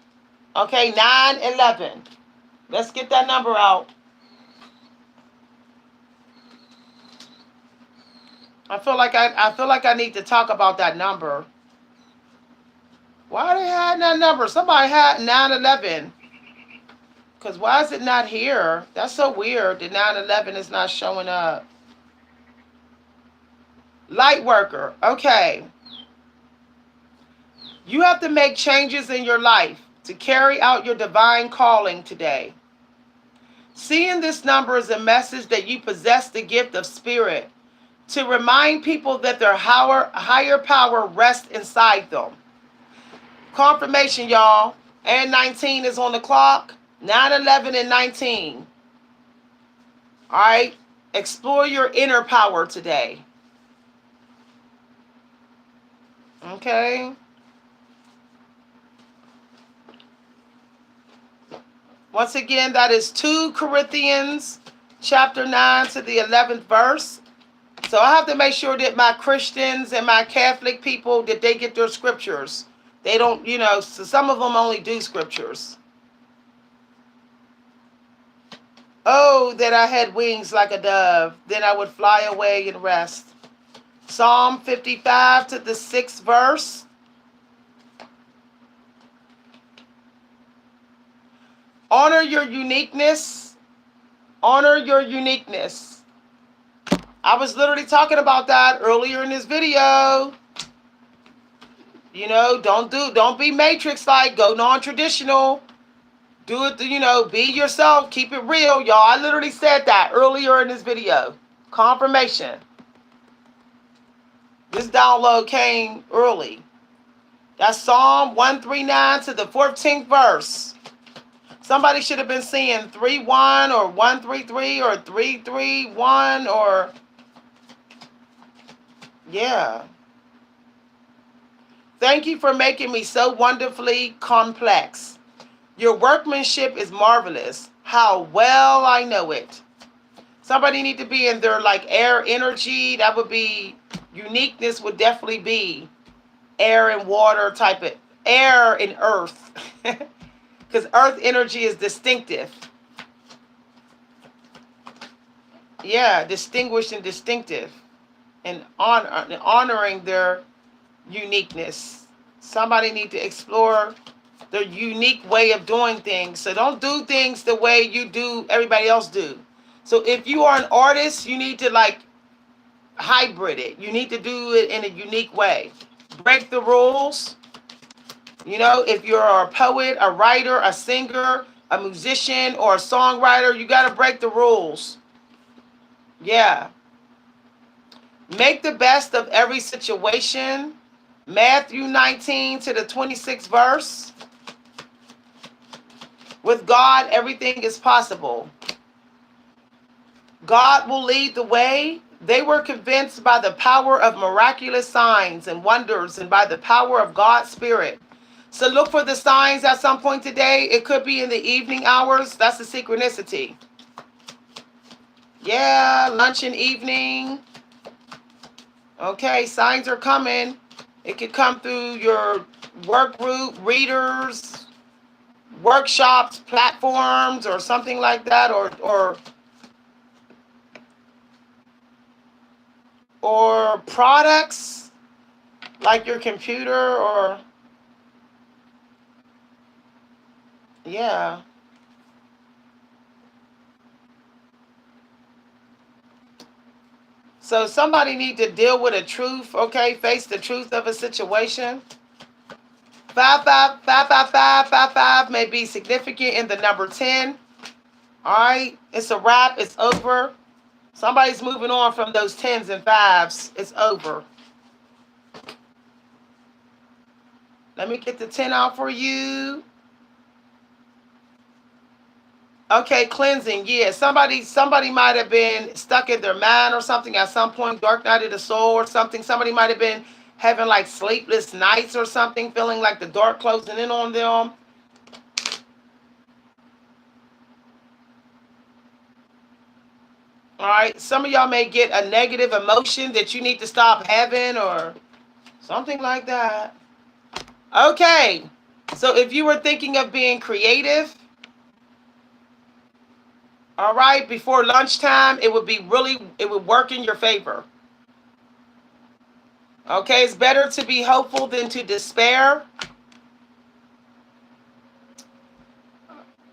Okay, 9:11. Let's get that number out. I feel like I need to talk about that number. Why they had that number? Somebody had 911. Cause why is it not here? That's so weird. The 911 is not showing up. Light worker. Okay. You have to make changes in your life to carry out your divine calling today. Seeing this number is a message that you possess the gift of spirit to remind people that their higher power rests inside them. Confirmation, y'all. And 19 is on the clock. 9, 11, and 19. All right. Explore your inner power today. Okay. Once again, that is 2 Corinthians chapter 9 to the 11th verse. So I have to make sure that my Christians and my Catholic people, that they get their scriptures. They don't, so some of them only do scriptures. Oh, that I had wings like a dove, then I would fly away and rest. Psalm 55 to the 6th verse. Honor your uniqueness. Honor your uniqueness. I was literally talking about that earlier in this video. Don't be matrix-like. Go non-traditional. Do it, be yourself. Keep it real, y'all. I literally said that earlier in this video. Confirmation. This download came early. That's Psalm 139 to the 14th verse. Somebody should have been seeing 3-1 or 133 or 331 or... Yeah. Thank you for making me so wonderfully complex. Your workmanship is marvelous. How well I know it. Somebody need to be in their air energy. That would be uniqueness. Would definitely be air and water type of air and earth, because earth energy is distinctive. Yeah, distinguished and distinctive, and honoring their uniqueness. Somebody need to explore their unique way of doing things. So don't do things the way you do everybody else do. So if you are an artist, you need to hybrid it. You need to do it in a unique way. Break the rules. If you're a poet, a writer, a singer, a musician, or a songwriter, you got to break the rules. Yeah. Make the best of every situation. Matthew 19 to the 26th verse. With God, everything is possible. God will lead the way. They were convinced by the power of miraculous signs and wonders and by the power of God's Spirit. So look for the signs at some point today. It could be in the evening hours. That's the synchronicity. Yeah, lunch and evening. Okay, signs are coming. It could come through your work group, readers, workshops, platforms, or something like that, or products like your computer, or yeah. So somebody need to deal with a truth, okay? Face the truth of a situation. 5555555 may be significant in the number 10. All right, it's a wrap. It's over. Somebody's moving on from those 10s and 5s. It's over. Let me get the 10 out for you. Okay, cleansing. Yeah, somebody might have been stuck in their mind or something at some point. Dark night of the soul or something. Somebody might have been having sleepless nights or something, feeling like the dark closing in on them. All right, some of y'all may get a negative emotion that you need to stop having or something like that. Okay, so if you were thinking of being creative, All right, before lunchtime, it would work in your favor. Okay, it's better to be hopeful than to despair.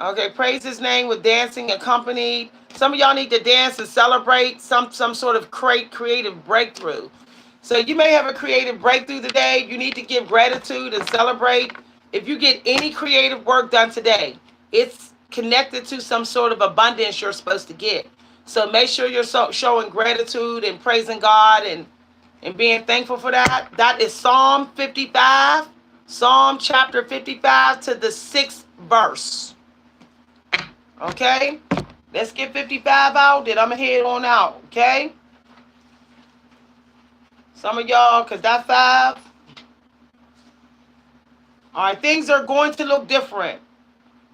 Okay, praise his name with dancing accompanied. Some of y'all need to dance and celebrate some sort of creative breakthrough. So you may have a creative breakthrough today. You need to give gratitude and celebrate. If you get any creative work done today, it's connected to some sort of abundance you're supposed to get. So make sure you're showing gratitude and praising God and being thankful for that. That is Psalm 55, Psalm chapter 55 to the 6th verse. Okay? Let's get 55 out, then I'm going to head on out. Okay? Some of y'all, because that 5. All right, things are going to look different.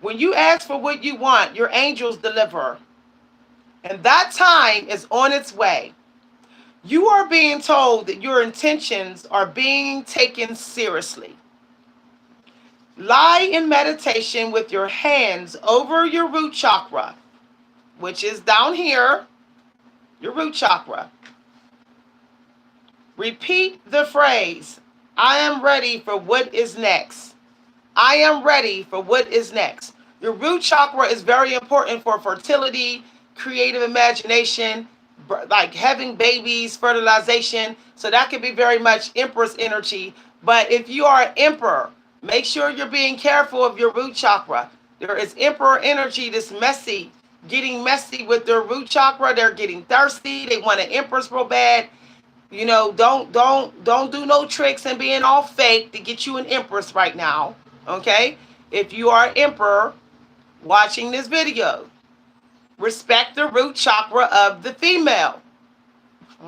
When you ask for what you want, your angels deliver. And that time is on its way. You are being told that your intentions are being taken seriously. Lie in meditation with your hands over your root chakra, which is down here, your root chakra. Repeat the phrase, I am ready for what is next. I am ready for what is next. Your root chakra is very important for fertility, creative imagination, like having babies, fertilization. So that could be very much Empress energy. But if you are an emperor, make sure you're being careful of your root chakra. There is emperor energy that's messy, getting messy with their root chakra. They're getting thirsty. They want an empress real bad. You know, don't do no tricks and being all fake to get you an empress right now. Okay? If you are an emperor watching this video, respect the root chakra of the female.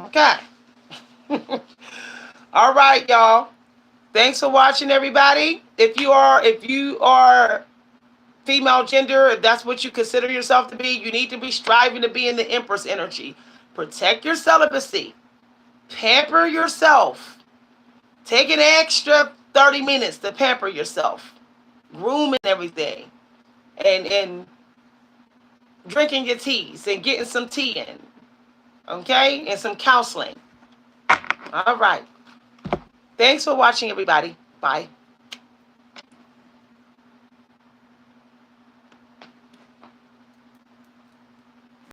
Okay. All right, y'all. Thanks for watching, everybody. If you are female gender, if that's what you consider yourself to be, you need to be striving to be in the empress energy. Protect your celibacy. Pamper yourself. Take an extra 30 minutes to pamper yourself. Groom and everything. And drinking your teas and getting some tea in. Okay? And some counseling. All right. Thanks for watching, everybody. Bye.